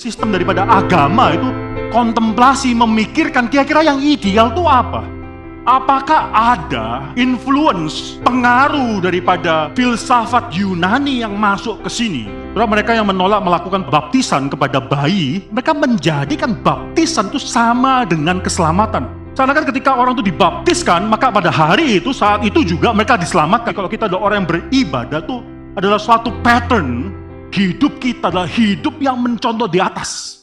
Sistem daripada agama itu kontemplasi, memikirkan kira-kira yang ideal itu apa? Apakah ada influence, pengaruh daripada filsafat Yunani yang masuk ke sini? Mereka yang menolak melakukan baptisan kepada bayi, mereka menjadikan baptisan itu sama dengan keselamatan. Karena kan ketika orang itu dibaptiskan, maka pada hari itu, saat itu juga mereka diselamatkan. Kalau kita adalah orang yang beribadah itu adalah suatu pattern, hidup kita adalah hidup yang mencontoh di atas.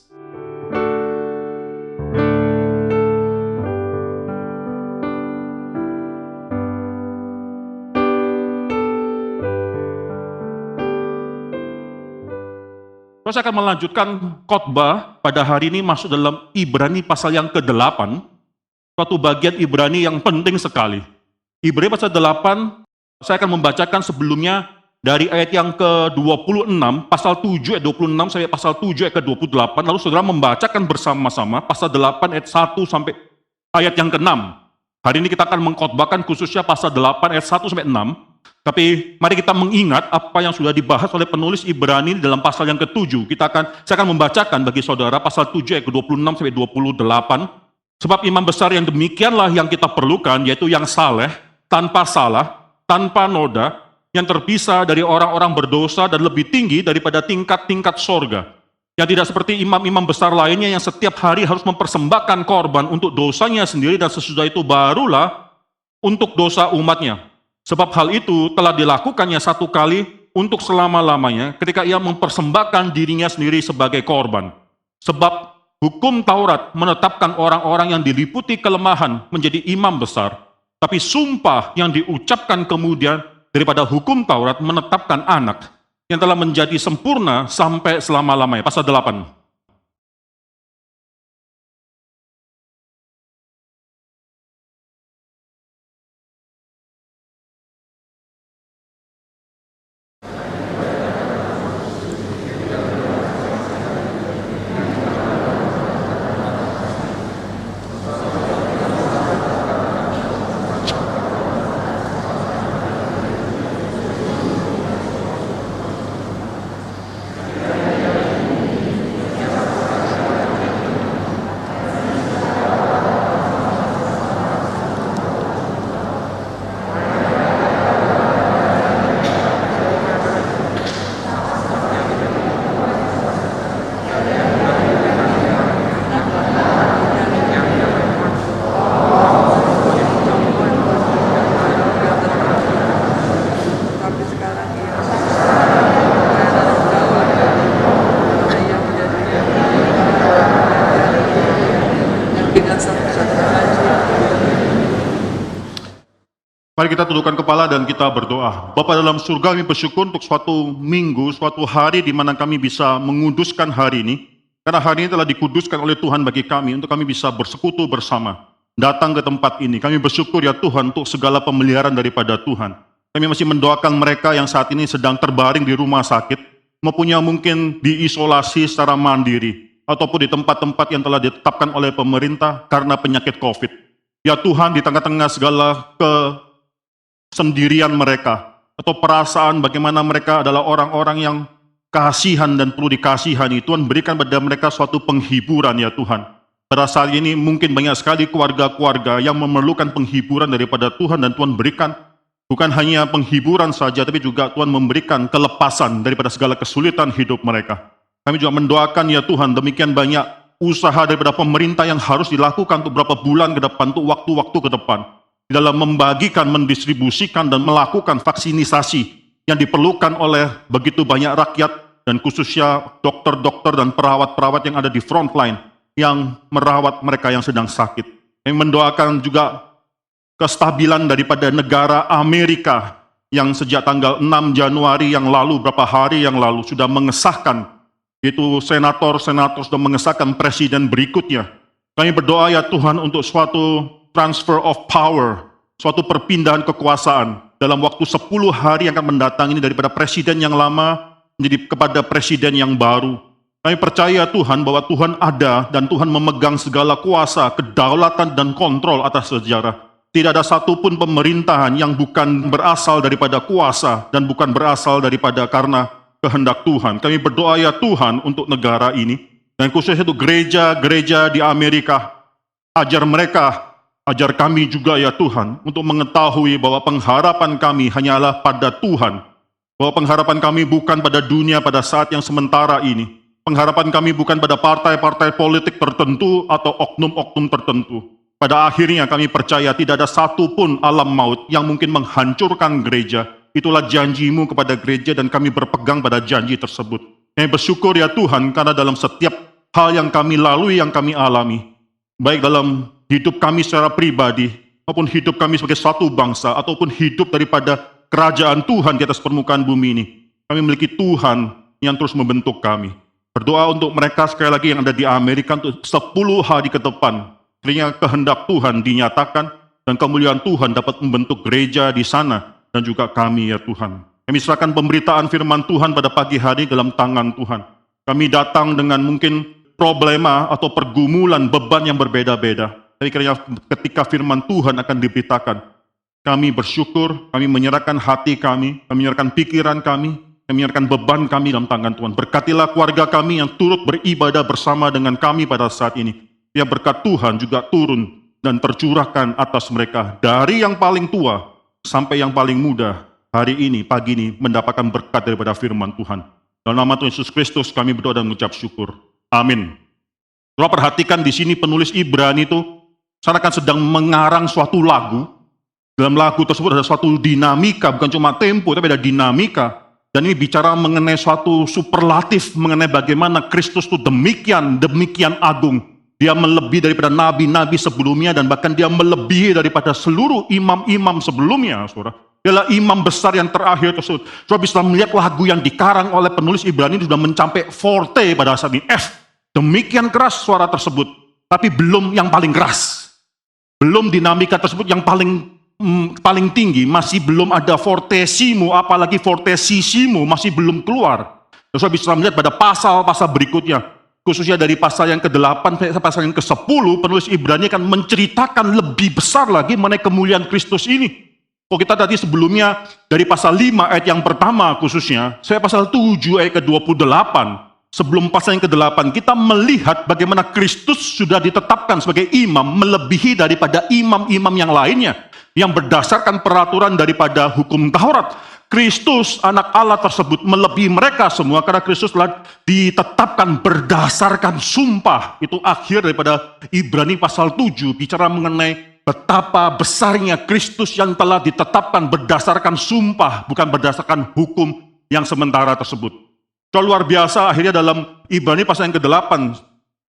Saya akan melanjutkan khotbah pada hari ini masuk dalam Ibrani pasal yang ke-8, suatu bagian Ibrani yang penting sekali. Ibrani pasal 8, saya akan membacakan sebelumnya dari ayat yang ke-26, pasal 7 ayat 26 sampai pasal 7 ayat ke-28, lalu saudara membacakan bersama-sama pasal 8 ayat 1 sampai ayat yang ke-6. Hari ini kita akan mengkhotbahkan khususnya pasal 8 ayat 1 sampai 6. Tapi mari kita mengingat apa yang sudah dibahas oleh penulis Ibrani dalam pasal yang ke-7. Saya akan membacakan bagi saudara pasal 7 ayat ke-26 sampai 28. Sebab imam besar yang demikianlah yang kita perlukan, yaitu yang saleh, tanpa salah, tanpa noda, yang terpisah dari orang-orang berdosa dan lebih tinggi daripada tingkat-tingkat sorga. Yang tidak seperti imam-imam besar lainnya yang setiap hari harus mempersembahkan korban untuk dosanya sendiri dan sesudah itu barulah untuk dosa umatnya. Sebab hal itu telah dilakukannya satu kali untuk selama-lamanya ketika ia mempersembahkan dirinya sendiri sebagai korban. Sebab hukum Taurat menetapkan orang-orang yang diliputi kelemahan menjadi imam besar, tapi sumpah yang diucapkan kemudian daripada hukum Taurat menetapkan anak yang telah menjadi sempurna sampai selama-lamanya. Pasal 8. Mari kita tundukkan kepala dan kita berdoa. Bapa dalam surga, kami bersyukur untuk suatu minggu, suatu hari di mana kami bisa menguduskan hari ini. Karena hari ini telah dikuduskan oleh Tuhan bagi kami, untuk kami bisa bersekutu bersama. Datang ke tempat ini. Kami bersyukur ya Tuhan untuk segala pemeliharaan daripada Tuhan. Kami masih mendoakan mereka yang saat ini sedang terbaring di rumah sakit, maupun yang mungkin diisolasi secara mandiri, ataupun di tempat-tempat yang telah ditetapkan oleh pemerintah karena penyakit COVID. Ya Tuhan, di tengah-tengah segala sendirian mereka, atau perasaan bagaimana mereka adalah orang-orang yang kasihan dan perlu dikasihani, Tuhan berikan pada mereka suatu penghiburan ya Tuhan. Pada saat ini mungkin banyak sekali keluarga-keluarga yang memerlukan penghiburan daripada Tuhan, dan Tuhan berikan bukan hanya penghiburan saja, tapi juga Tuhan memberikan kelepasan daripada segala kesulitan hidup mereka. Kami juga mendoakan ya Tuhan, demikian banyak usaha daripada pemerintah yang harus dilakukan untuk beberapa bulan ke depan, untuk waktu-waktu ke depan, dalam membagikan, mendistribusikan, dan melakukan vaksinisasi yang diperlukan oleh begitu banyak rakyat, dan khususnya dokter-dokter dan perawat-perawat yang ada di front line, yang merawat mereka yang sedang sakit. Kami mendoakan juga kestabilan daripada negara Amerika, yang sejak tanggal 6 Januari yang lalu, beberapa hari yang lalu, sudah mengesahkan, itu senator-senator sudah mengesahkan presiden berikutnya. Kami berdoa ya Tuhan untuk suatu transfer of power, suatu perpindahan kekuasaan dalam waktu 10 hari yang akan mendatang ini, daripada presiden yang lama menjadi kepada presiden yang baru. Kami percaya Tuhan bahwa Tuhan ada dan Tuhan memegang segala kuasa, kedaulatan dan kontrol atas sejarah. Tidak ada satupun pemerintahan yang bukan berasal daripada kuasa dan bukan berasal daripada karena kehendak Tuhan. Kami berdoa ya Tuhan untuk negara ini. Dan khususnya itu gereja-gereja di Amerika, ajar kami juga ya Tuhan, untuk mengetahui bahwa pengharapan kami hanyalah pada Tuhan. Bahwa pengharapan kami bukan pada dunia pada saat yang sementara ini. Pengharapan kami bukan pada partai-partai politik tertentu atau oknum-oknum tertentu. Pada akhirnya kami percaya tidak ada satupun alam maut yang mungkin menghancurkan gereja. Itulah janjimu kepada gereja dan kami berpegang pada janji tersebut. Kami bersyukur ya Tuhan karena dalam setiap hal yang kami lalui, yang kami alami, baik dalam hidup kami secara pribadi, maupun hidup kami sebagai satu bangsa, ataupun hidup daripada kerajaan Tuhan di atas permukaan bumi ini. Kami memiliki Tuhan yang terus membentuk kami. Berdoa untuk mereka sekali lagi yang ada di Amerika untuk 10 hari ke depan. Kiranya kehendak Tuhan dinyatakan dan kemuliaan Tuhan dapat membentuk gereja di sana dan juga kami ya Tuhan. Kami serahkan pemberitaan firman Tuhan pada pagi hari dalam tangan Tuhan. Kami datang dengan mungkin problema atau pergumulan beban yang berbeda-beda. Tapi kiranya ketika firman Tuhan akan diberitakan, kami bersyukur, kami menyerahkan hati kami menyerahkan pikiran kami menyerahkan beban kami dalam tangan Tuhan. Berkatilah keluarga kami yang turut beribadah bersama dengan kami pada saat ini. Ya berkat Tuhan juga turun dan tercurahkan atas mereka. Dari yang paling tua sampai yang paling muda, hari ini, pagi ini, mendapatkan berkat daripada firman Tuhan. Dalam nama Tuhan Yesus Kristus kami berdoa dan mengucap syukur. Amin. Saudara perhatikan di sini penulis Ibrani itu seakan sedang mengarang suatu lagu. Dalam lagu tersebut ada suatu dinamika, bukan cuma tempo, tapi ada dinamika. Dan ini bicara mengenai suatu superlatif, mengenai bagaimana Kristus itu demikian agung. Dia melebihi daripada nabi-nabi sebelumnya, dan bahkan dia melebihi daripada seluruh imam-imam sebelumnya, saudara. Dialah imam besar yang terakhir tersebut. Saudara bisa melihat lagu yang dikarang oleh penulis Ibrani sudah mencapai forte pada saat ini, F. Demikian keras suara tersebut, tapi belum yang paling keras. Belum dinamika tersebut yang paling tinggi, masih belum ada fortissimo, apalagi fortissimo masih belum keluar. Saudara bisa melihat pada pasal-pasal berikutnya, khususnya dari pasal yang ke-8 sampai pasal yang ke-10, penulis Ibrani akan menceritakan lebih besar lagi mengenai kemuliaan Kristus ini. Kalau kita tadi sebelumnya dari pasal 5 ayat yang pertama khususnya, saya pasal 7 ayat ke-28, sebelum pasal yang ke-8, kita melihat bagaimana Kristus sudah ditetapkan sebagai imam melebihi daripada imam-imam yang lainnya, yang berdasarkan peraturan daripada hukum Taurat. Kristus, anak Allah tersebut, melebihi mereka semua karena Kristus telah ditetapkan berdasarkan sumpah. Itu akhir daripada Ibrani pasal 7, bicara mengenai betapa besarnya Kristus yang telah ditetapkan berdasarkan sumpah, bukan berdasarkan hukum yang sementara tersebut. So, luar biasa, akhirnya dalam Ibrani pasal yang ke-8,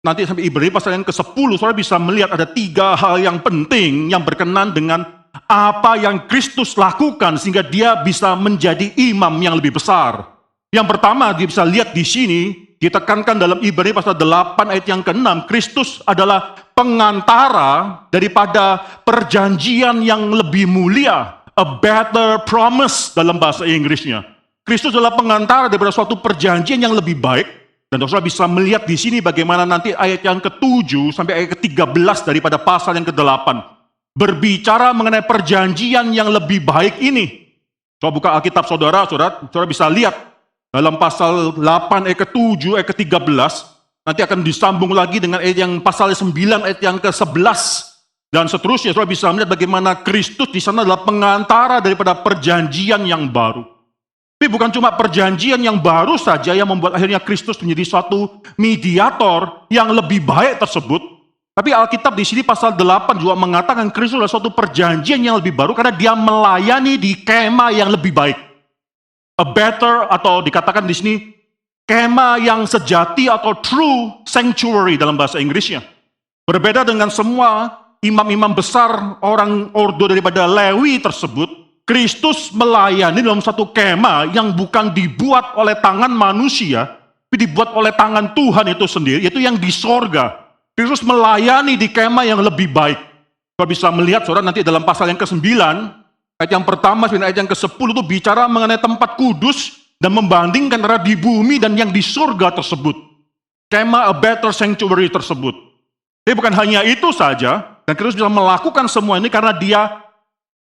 nanti sampai Ibrani pasal yang ke-10, saudara bisa melihat ada 3 hal yang penting yang berkenan dengan apa yang Kristus lakukan sehingga dia bisa menjadi imam yang lebih besar. Yang pertama, dia bisa lihat di sini, ditekankan dalam Ibrani pasal 8 ayat yang ke-6, Kristus adalah pengantara daripada perjanjian yang lebih mulia, a better promise dalam bahasa Inggrisnya. Kristus adalah pengantara daripada suatu perjanjian yang lebih baik. Dan saudara bisa melihat di sini bagaimana nanti ayat yang ke-7 sampai ayat ke-13 daripada pasal yang ke-8 berbicara mengenai perjanjian yang lebih baik ini. Coba buka Alkitab saudara bisa lihat dalam pasal 8 ayat ke-7 ayat ke-13, nanti akan disambung lagi dengan ayat yang pasal 9 ayat yang ke-11 dan seterusnya. Saudara bisa melihat bagaimana Kristus di sana adalah pengantara daripada perjanjian yang baru. Tapi bukan cuma perjanjian yang baru saja yang membuat akhirnya Kristus menjadi suatu mediator yang lebih baik tersebut. Tapi Alkitab di sini pasal 8 juga mengatakan Kristus adalah suatu perjanjian yang lebih baru karena dia melayani di kemah yang lebih baik. A better, atau dikatakan di sini kemah yang sejati atau true sanctuary dalam bahasa Inggrisnya. Berbeda dengan semua imam-imam besar orang ordo daripada Lewi tersebut, Kristus melayani dalam satu kemah yang bukan dibuat oleh tangan manusia, tapi dibuat oleh tangan Tuhan itu sendiri, yaitu yang di sorga. Kristus melayani di kemah yang lebih baik. Kita bisa melihat saudara nanti dalam pasal yang ke-9, ayat yang pertama sampai ayat yang ke-10 itu bicara mengenai tempat kudus dan membandingkan antara di bumi dan yang di surga tersebut. Kemah a better sanctuary tersebut. Tapi bukan hanya itu saja, dan Kristus bisa melakukan semua ini karena dia,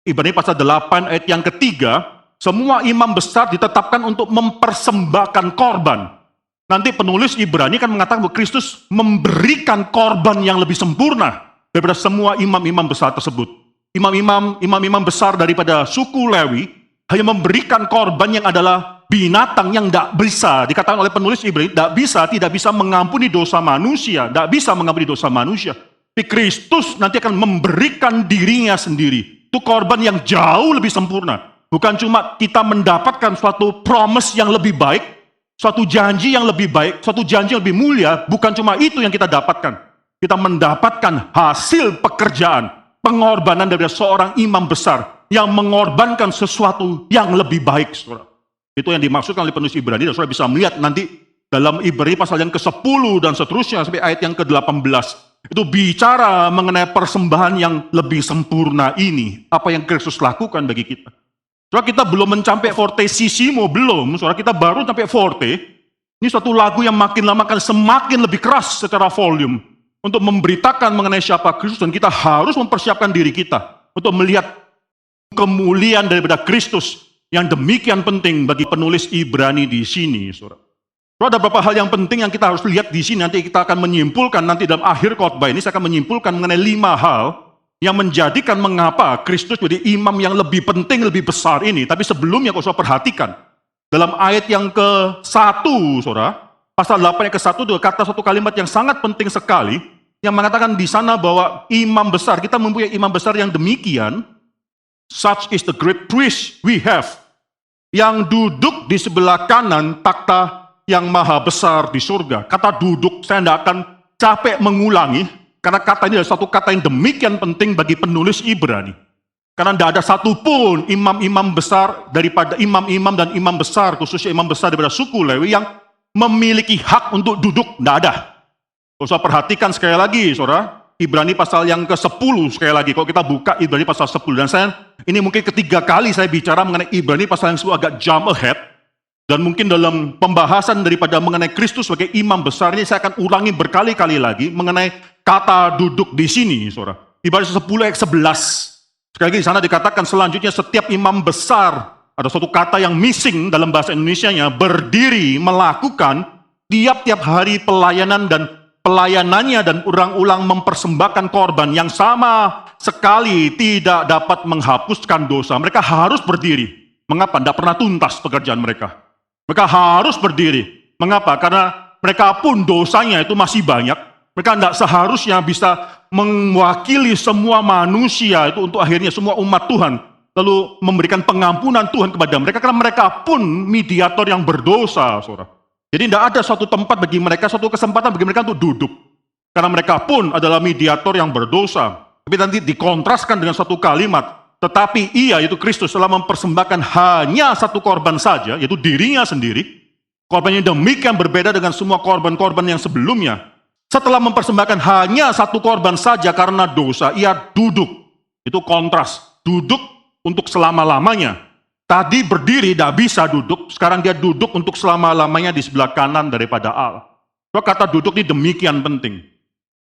Ibrani pasal 8 ayat yang ketiga, semua imam besar ditetapkan untuk mempersembahkan korban. Nanti penulis Ibrani kan mengatakan bahwa Kristus memberikan korban yang lebih sempurna daripada semua imam-imam besar tersebut. Imam-imam besar daripada suku Lewi hanya memberikan korban yang adalah binatang yang tidak bisa, dikatakan oleh penulis Ibrani, tidak bisa mengampuni dosa manusia, tidak bisa mengampuni dosa manusia. Tapi Kristus nanti akan memberikan dirinya sendiri. Itu korban yang jauh lebih sempurna. Bukan cuma kita mendapatkan suatu promise yang lebih baik, suatu janji yang lebih baik, suatu janji yang lebih mulia, bukan cuma itu yang kita dapatkan. Kita mendapatkan hasil pekerjaan, pengorbanan dari seorang imam besar yang mengorbankan sesuatu yang lebih baik, saudara. Itu yang dimaksudkan oleh penulis Ibrani, dan saudara bisa melihat nanti dalam Ibrani pasal yang ke-10 dan seterusnya sampai ayat yang ke-18. Itu bicara mengenai persembahan yang lebih sempurna ini, apa yang Kristus lakukan bagi kita. Saudara, kita belum mencapai fortissimo, belum. Saudara, kita baru sampai forte. Ini suatu lagu yang makin lama akan semakin lebih keras secara volume untuk memberitakan mengenai siapa Kristus, dan kita harus mempersiapkan diri kita untuk melihat kemuliaan daripada Kristus yang demikian penting bagi penulis Ibrani di sini, saudara. Ada beberapa hal yang penting yang kita harus lihat di sini. Nanti kita akan menyimpulkan, nanti dalam akhir khotbah ini saya akan menyimpulkan mengenai 5 hal yang menjadikan mengapa Kristus jadi imam yang lebih penting, lebih besar ini. Tapi sebelumnya kalau saudara perhatikan, dalam ayat yang ke-1, saudara, pasal 8 yang ke-1 itu kata satu kalimat yang sangat penting sekali, yang mengatakan di sana bahwa imam besar, kita mempunyai imam besar yang demikian, such is the great priest we have, yang duduk di sebelah kanan takhta yang maha besar di surga. Kata duduk, saya tidak akan capek mengulangi, karena kata ini adalah satu kata yang demikian penting bagi penulis Ibrani. Karena tidak ada satupun imam-imam besar daripada imam-imam dan imam besar, khususnya imam besar daripada suku Lewi yang memiliki hak untuk duduk, tidak ada. Kalau saya perhatikan sekali lagi, saudara, Ibrani pasal yang ke-10 sekali lagi, kalau kita buka Ibrani pasal 10, dan ini mungkin ketiga kali saya bicara mengenai Ibrani pasal yang 10 agak jump ahead, dan mungkin dalam pembahasan daripada mengenai Kristus sebagai imam besar ini saya akan ulangi berkali-kali lagi mengenai kata duduk di sini, saudara. Ibrani 10 ayat 11. Sekali lagi di sana dikatakan selanjutnya setiap imam besar, ada suatu kata yang missing dalam bahasa Indonesianya, berdiri melakukan tiap-tiap hari pelayanan dan pelayanannya dan ulang-ulang mempersembahkan korban yang sama sekali tidak dapat menghapuskan dosa. Mereka harus berdiri. Mengapa? Tidak pernah tuntas pekerjaan mereka. Mereka harus berdiri. Mengapa? Karena mereka pun dosanya itu masih banyak. Mereka tidak seharusnya bisa mewakili semua manusia itu untuk akhirnya semua umat Tuhan, lalu memberikan pengampunan Tuhan kepada mereka, karena mereka pun mediator yang berdosa, saudara. Jadi tidak ada suatu tempat bagi mereka, suatu kesempatan bagi mereka untuk duduk. Karena mereka pun adalah mediator yang berdosa. Tapi nanti dikontraskan dengan suatu kalimat, tetapi ia, yaitu Kristus, telah mempersembahkan hanya satu korban saja, yaitu dirinya sendiri. Korbannya demikian berbeda dengan semua korban-korban yang sebelumnya. Setelah mempersembahkan hanya satu korban saja karena dosa, ia duduk. Itu kontras, duduk untuk selama-lamanya. Tadi berdiri, tidak bisa duduk, sekarang dia duduk untuk selama-lamanya di sebelah kanan daripada Allah. Kata duduk ini demikian penting.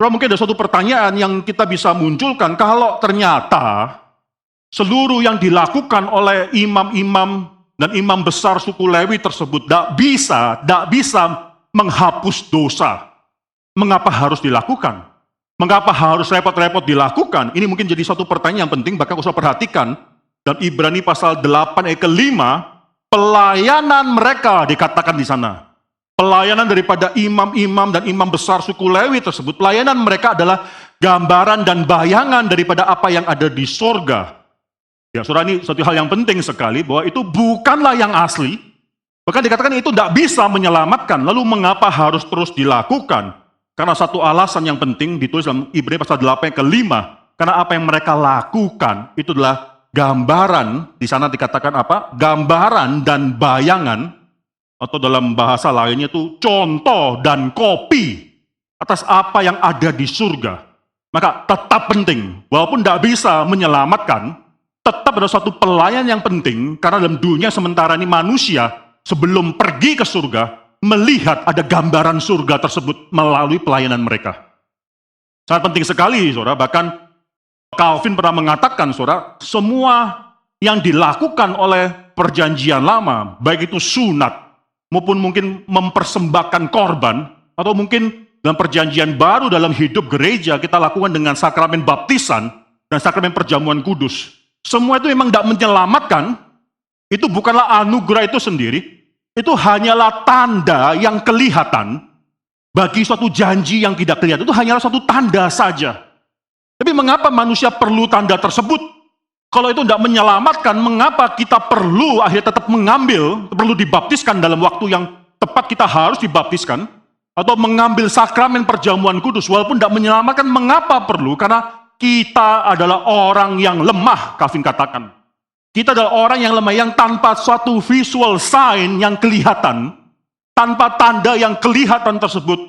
Mungkin ada suatu pertanyaan yang kita bisa munculkan, kalau ternyata seluruh yang dilakukan oleh imam-imam dan imam besar suku Lewi tersebut tidak bisa menghapus dosa. Mengapa harus dilakukan? Mengapa harus repot-repot dilakukan? Ini mungkin jadi suatu pertanyaan yang penting, bahkan kalau saya perhatikan, dan Ibrani pasal 8 ayat ke-5, pelayanan mereka dikatakan di sana. Pelayanan daripada imam-imam dan imam besar suku Lewi tersebut, pelayanan mereka adalah gambaran dan bayangan daripada apa yang ada di sorga. Ya, saudara, ini satu hal yang penting sekali, bahwa itu bukanlah yang asli. Bahkan dikatakan itu tidak bisa menyelamatkan. Lalu mengapa harus terus dilakukan? Karena satu alasan yang penting ditulis dalam Ibrani pasal 8 ayat ke-5. Karena apa yang mereka lakukan itu adalah gambaran, di sana dikatakan apa? Gambaran dan bayangan, atau dalam bahasa lainnya itu contoh dan kopi atas apa yang ada di surga. Maka tetap penting, walaupun tidak bisa menyelamatkan, tetap ada suatu pelayan yang penting, karena dalam dunia sementara ini manusia sebelum pergi ke surga, melihat ada gambaran surga tersebut melalui pelayanan mereka. Sangat penting sekali, saudara. Bahkan Calvin pernah mengatakan, saudara, semua yang dilakukan oleh perjanjian lama, baik itu sunat, maupun mungkin mempersembahkan korban, atau mungkin dalam perjanjian baru dalam hidup gereja kita lakukan dengan sakramen baptisan dan sakramen perjamuan kudus. Semua itu memang tidak menyelamatkan, itu bukanlah anugerah itu sendiri, itu hanyalah tanda yang kelihatan bagi suatu janji yang tidak kelihatan. Itu hanyalah suatu tanda saja. Tapi mengapa manusia perlu tanda tersebut? Kalau itu tidak menyelamatkan, mengapa kita perlu akhirnya tetap mengambil, perlu dibaptiskan dalam waktu yang tepat kita harus dibaptiskan, atau mengambil sakramen perjamuan kudus, walaupun tidak menyelamatkan, mengapa perlu? Karena kita adalah orang yang lemah, Calvin katakan. Kita adalah orang yang lemah, yang tanpa suatu visual sign yang kelihatan, tanpa tanda yang kelihatan tersebut,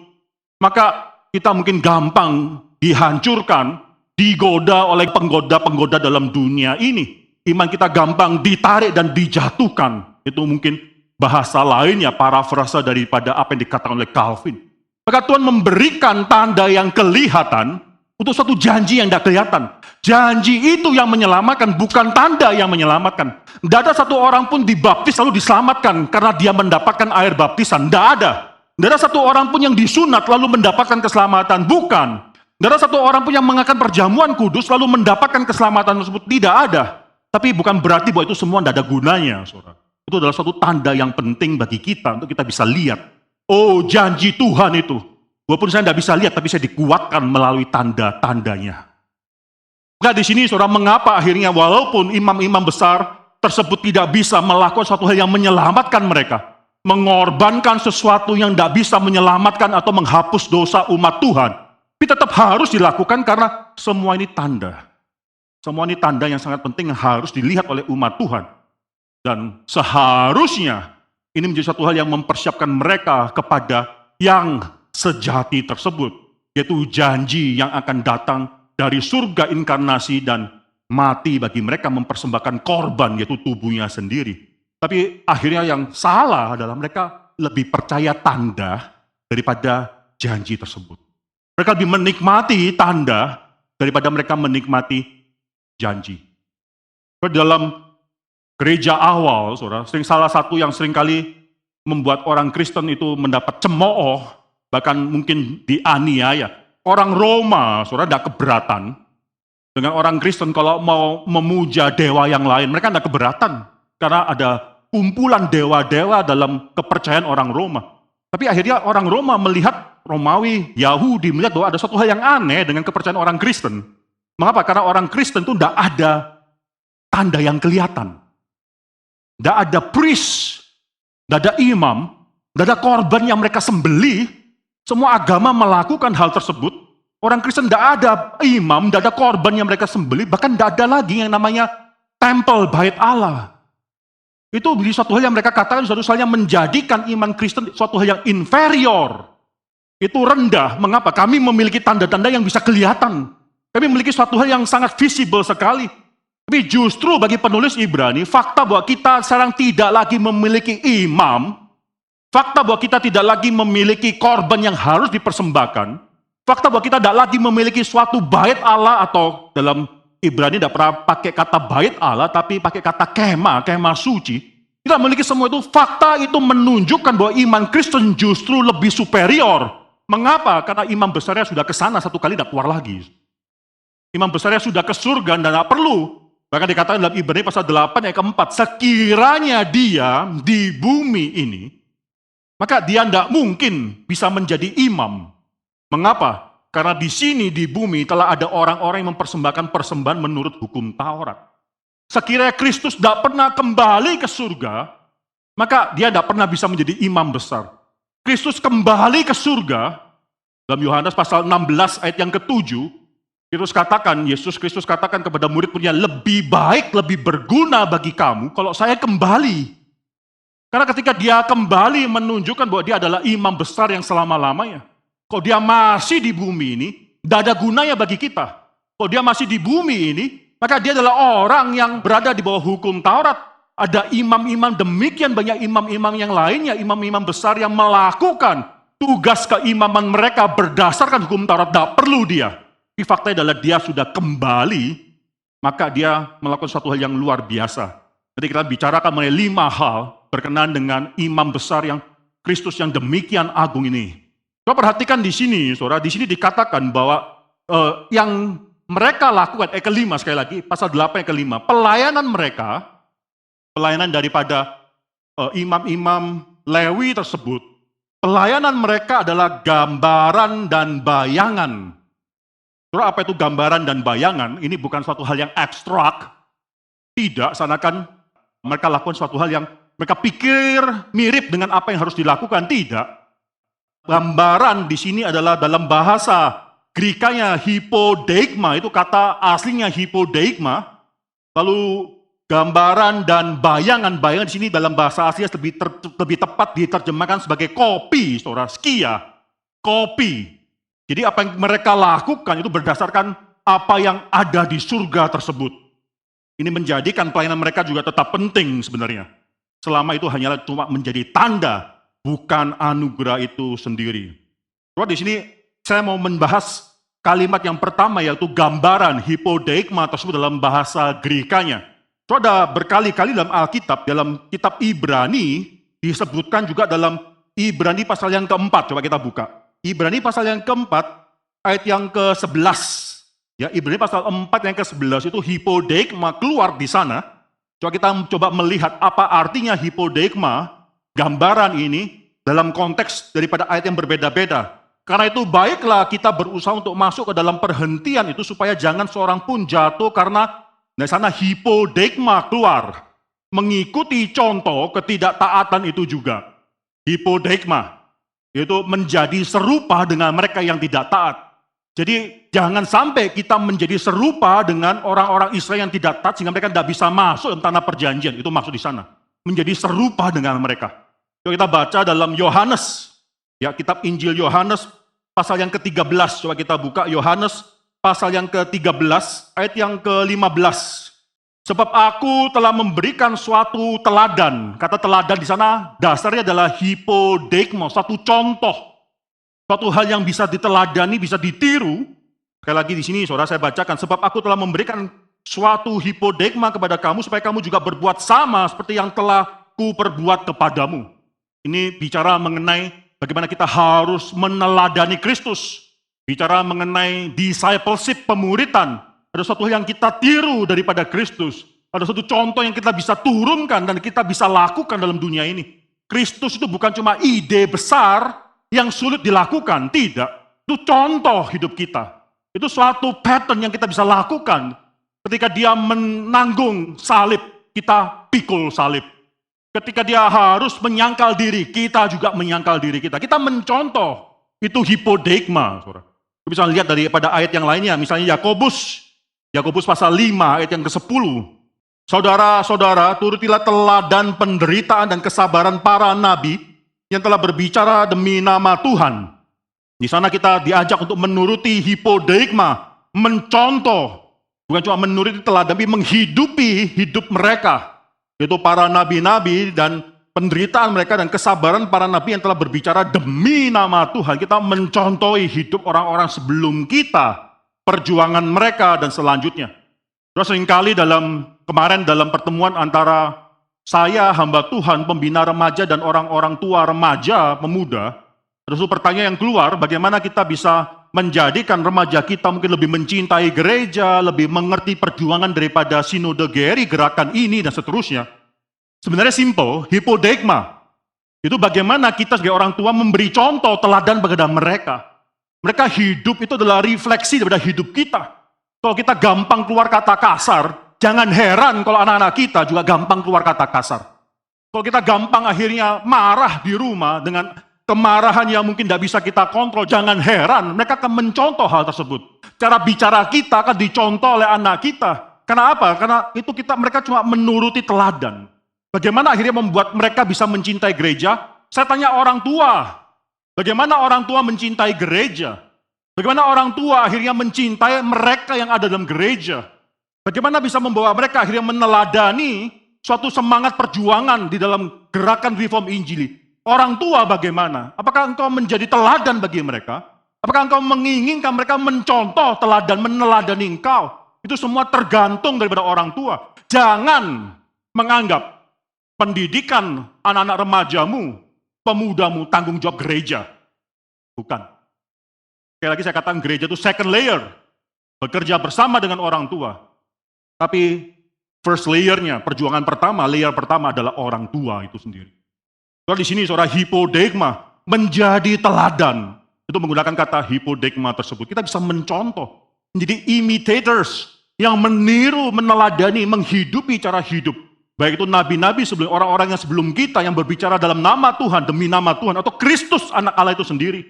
maka kita mungkin gampang dihancurkan, digoda oleh penggoda-penggoda dalam dunia ini. Iman kita gampang ditarik dan dijatuhkan. Itu mungkin bahasa lainnya, parafrasa daripada apa yang dikatakan oleh Calvin. Maka Tuhan memberikan tanda yang kelihatan untuk suatu janji yang tidak kelihatan. Janji itu yang menyelamatkan, bukan tanda yang menyelamatkan. Tidak ada satu orang pun dibaptis lalu diselamatkan karena dia mendapatkan air baptisan. Tidak ada. Tidak ada satu orang pun yang disunat lalu mendapatkan keselamatan. Bukan. Tidak ada satu orang pun yang mengakan perjamuan kudus lalu mendapatkan keselamatan tersebut. Tidak ada. Tapi bukan berarti bahwa itu semua tidak ada gunanya, saudara. Itu adalah suatu tanda yang penting bagi kita untuk kita bisa lihat. Oh, janji Tuhan itu. Walaupun saya tidak bisa lihat, tapi saya dikuatkan melalui tanda-tandanya. Nah, di sini saudara, mengapa akhirnya walaupun imam-imam besar tersebut tidak bisa melakukan suatu hal yang menyelamatkan mereka, mengorbankan sesuatu yang tidak bisa menyelamatkan atau menghapus dosa umat Tuhan, tapi tetap harus dilakukan karena semua ini tanda. Semua ini tanda yang sangat penting yang harus dilihat oleh umat Tuhan. Dan seharusnya ini menjadi satu hal yang mempersiapkan mereka kepada yang sejati tersebut, yaitu janji yang akan datang dari surga inkarnasi dan mati bagi mereka mempersembahkan korban, yaitu tubuhnya sendiri. Tapi akhirnya yang salah adalah mereka lebih percaya tanda daripada janji tersebut. Mereka lebih menikmati tanda daripada mereka menikmati janji. Dalam gereja awal, saudara, salah satu yang seringkali membuat orang Kristen itu mendapat cemooh, bahkan mungkin dianiaya. Orang Roma, saudara, tidak keberatan dengan orang Kristen kalau mau memuja dewa yang lain. Mereka tidak keberatan karena ada kumpulan dewa-dewa dalam kepercayaan orang Roma. Tapi akhirnya orang Roma melihat, Romawi, Yahudi melihat bahwa ada suatu hal yang aneh dengan kepercayaan orang Kristen. Mengapa? Karena orang Kristen itu tidak ada tanda yang kelihatan. Tidak ada priest, tidak ada imam, tidak ada korban yang mereka sembelih. Semua agama melakukan hal tersebut. Orang Kristen tidak ada imam, tidak ada korban yang mereka sembelih, bahkan tidak ada lagi yang namanya tempel bait Allah. Itu menjadi suatu hal yang mereka katakan, suatu hal yang menjadikan iman Kristen suatu hal yang inferior. Itu rendah. Mengapa? Kami memiliki tanda-tanda yang bisa kelihatan. Kami memiliki suatu hal yang sangat visible sekali. Tapi justru bagi penulis Ibrani, fakta bahwa kita sekarang tidak lagi memiliki imam, fakta bahwa kita tidak lagi memiliki korban yang harus dipersembahkan, fakta bahwa kita tidak lagi memiliki suatu bait Allah, atau dalam Ibrani tidak pernah pakai kata bait Allah, tapi pakai kata kemah suci. Kita memiliki semua itu, fakta itu menunjukkan bahwa iman Kristen justru lebih superior. Mengapa? Karena imam besarnya sudah ke sana satu kali, tidak keluar lagi. Imam besarnya sudah ke surga dan tidak perlu. Bahkan dikatakan dalam Ibrani pasal 8 ayat keempat, sekiranya dia di bumi ini, maka dia tidak mungkin bisa menjadi imam. Mengapa? Karena di sini di bumi telah ada orang-orang yang mempersembahkan persembahan menurut hukum Taurat. Sekiranya Kristus tidak pernah kembali ke surga, maka dia tidak pernah bisa menjadi imam besar. Kristus kembali ke surga, dalam Yohanes pasal 16 ayat yang ke-7, Yesus Kristus katakan kepada murid-muridnya, lebih baik, lebih berguna bagi kamu kalau saya kembali. Karena ketika dia kembali menunjukkan bahwa dia adalah imam besar yang selama-lamanya. Kalau dia masih di bumi ini, tidak ada gunanya bagi kita. Kalau dia masih di bumi ini, maka dia adalah orang yang berada di bawah hukum Taurat. Ada imam-imam, demikian banyak imam-imam yang lainnya, imam-imam besar yang melakukan tugas keimaman mereka berdasarkan hukum Taurat. Tidak perlu dia. Tapi faktanya adalah dia sudah kembali, maka dia melakukan suatu hal yang luar biasa. Jadi kita bicarakan mengenai 5 hal berkenaan dengan imam besar yang Kristus yang demikian agung ini. Coba perhatikan di sini, saudara. Di sini dikatakan bahwa yang mereka lakukan, kelima sekali lagi, pasal 8 yang kelima, pelayanan mereka, pelayanan daripada imam-imam Lewi tersebut, pelayanan mereka adalah gambaran dan bayangan. Saudara, apa itu gambaran dan bayangan? Ini bukan suatu hal yang abstrak. Tidak, seakan mereka lakukan suatu hal yang mereka pikir mirip dengan apa yang harus dilakukan. Tidak. Gambaran di sini adalah dalam bahasa Grikanya hypodeigma, itu kata aslinya hypodeigma. Lalu gambaran dan bayangan di sini dalam bahasa aslinya lebih tepat diterjemahkan sebagai kopi, saudara, skia, kopi. Jadi apa yang mereka lakukan itu berdasarkan apa yang ada di surga tersebut. Ini menjadikan pelayanan mereka juga tetap penting sebenarnya. Selama itu hanyalah cuma menjadi tanda, bukan anugerah itu sendiri. Saudara, di sini saya mau membahas kalimat yang pertama, yaitu gambaran hypodeigma tersebut dalam bahasa Grikanya. Saudara, berkali-kali dalam Alkitab, dalam kitab Ibrani, disebutkan juga dalam Ibrani pasal yang keempat. Coba kita buka. Ibrani pasal yang keempat, ayat yang ke-11. Ya, Ibrani pasal 4 yang ke-11 itu hypodeigma keluar di sana. Kita coba melihat apa artinya hypodeigma, gambaran ini, dalam konteks daripada ayat yang berbeda-beda. Karena itu baiklah kita berusaha untuk masuk ke dalam perhentian itu supaya jangan seorang pun jatuh karena dari sana hypodeigma keluar. Mengikuti contoh ketidaktaatan itu juga. Hypodeigma, yaitu menjadi serupa dengan mereka yang tidak taat. Jadi jangan sampai kita menjadi serupa dengan orang-orang Israel yang tidak taat sehingga mereka tidak bisa masuk dalam tanah perjanjian. Itu maksud di sana. Menjadi serupa dengan mereka. Coba kita baca dalam Yohanes. Ya, kitab Injil Yohanes pasal yang ke-13. Coba kita buka Yohanes pasal yang ke-13 ayat yang ke-15. Sebab aku telah memberikan suatu teladan. Kata teladan di sana dasarnya adalah hypodeigma, suatu contoh. Suatu hal yang bisa diteladani, bisa ditiru. Sekali lagi di sini saudara saya bacakan, sebab aku telah memberikan suatu hypodeigma kepada kamu supaya kamu juga berbuat sama seperti yang telah kuperbuat kepadamu. Ini bicara mengenai bagaimana kita harus meneladani Kristus. Bicara mengenai discipleship, pemuritan. Ada suatu yang kita tiru daripada Kristus. Ada suatu contoh yang kita bisa turunkan dan kita bisa lakukan dalam dunia ini. Kristus itu bukan cuma ide besar yang sulit dilakukan, tidak. Itu contoh hidup kita. Itu suatu pattern yang kita bisa lakukan. Ketika dia menanggung salib, kita pikul salib. Ketika dia harus menyangkal diri, kita juga menyangkal diri kita. Kita mencontoh, itu hypodeigma. Kita bisa lihat daripada ayat yang lainnya, misalnya Yakobus pasal 5 ayat yang ke-10. Saudara-saudara, turutilah teladan penderitaan dan kesabaran para nabi, yang telah berbicara demi nama Tuhan. Di sana kita diajak untuk menuruti hypodeigma, mencontoh, bukan cuma menuruti teladan, tapi menghidupi hidup mereka, yaitu para nabi-nabi dan penderitaan mereka dan kesabaran para nabi yang telah berbicara demi nama Tuhan. Kita mencontohi hidup orang-orang sebelum kita, perjuangan mereka dan selanjutnya. Terus seringkali kemarin dalam pertemuan antara saya, hamba Tuhan, pembina remaja dan orang-orang tua remaja, pemuda, ada suatu pertanyaan yang keluar, bagaimana kita bisa menjadikan remaja kita mungkin lebih mencintai gereja, lebih mengerti perjuangan daripada sinode GRI, gerakan ini, dan seterusnya. Sebenarnya simple, hypodeigma. Itu bagaimana kita sebagai orang tua memberi contoh, teladan kepada mereka. Mereka hidup itu adalah refleksi daripada hidup kita. Kalau kita gampang keluar kata kasar, jangan heran kalau anak-anak kita juga gampang keluar kata kasar. Kalau kita gampang akhirnya marah di rumah dengan kemarahan yang mungkin tidak bisa kita kontrol, jangan heran mereka akan mencontoh hal tersebut. Cara bicara kita akan dicontoh oleh anak kita. Karena apa? Karena itu mereka cuma menuruti teladan. Bagaimana akhirnya membuat mereka bisa mencintai gereja? Saya tanya orang tua, bagaimana orang tua mencintai gereja? Bagaimana orang tua akhirnya mencintai mereka yang ada dalam gereja? Bagaimana bisa membawa mereka akhirnya meneladani suatu semangat perjuangan di dalam gerakan reform Injili? Orang tua bagaimana? Apakah engkau menjadi teladan bagi mereka? Apakah engkau menginginkan mereka mencontoh teladan, meneladani engkau? Itu semua tergantung daripada orang tua. Jangan menganggap pendidikan anak-anak remajamu pemudamu tanggung jawab gereja. Bukan. Sekali lagi saya katakan gereja itu second layer. Bekerja bersama dengan orang tua. Tapi first layernya, perjuangan pertama, layer pertama adalah orang tua itu sendiri. Kalau di sini saudara hipodegma, menjadi teladan. Itu menggunakan kata hipodegma tersebut. Kita bisa mencontoh. Menjadi imitators yang meniru, meneladani, menghidupi cara hidup. Baik itu nabi-nabi sebelum orang-orang yang sebelum kita yang berbicara dalam nama Tuhan, demi nama Tuhan, atau Kristus anak Allah itu sendiri.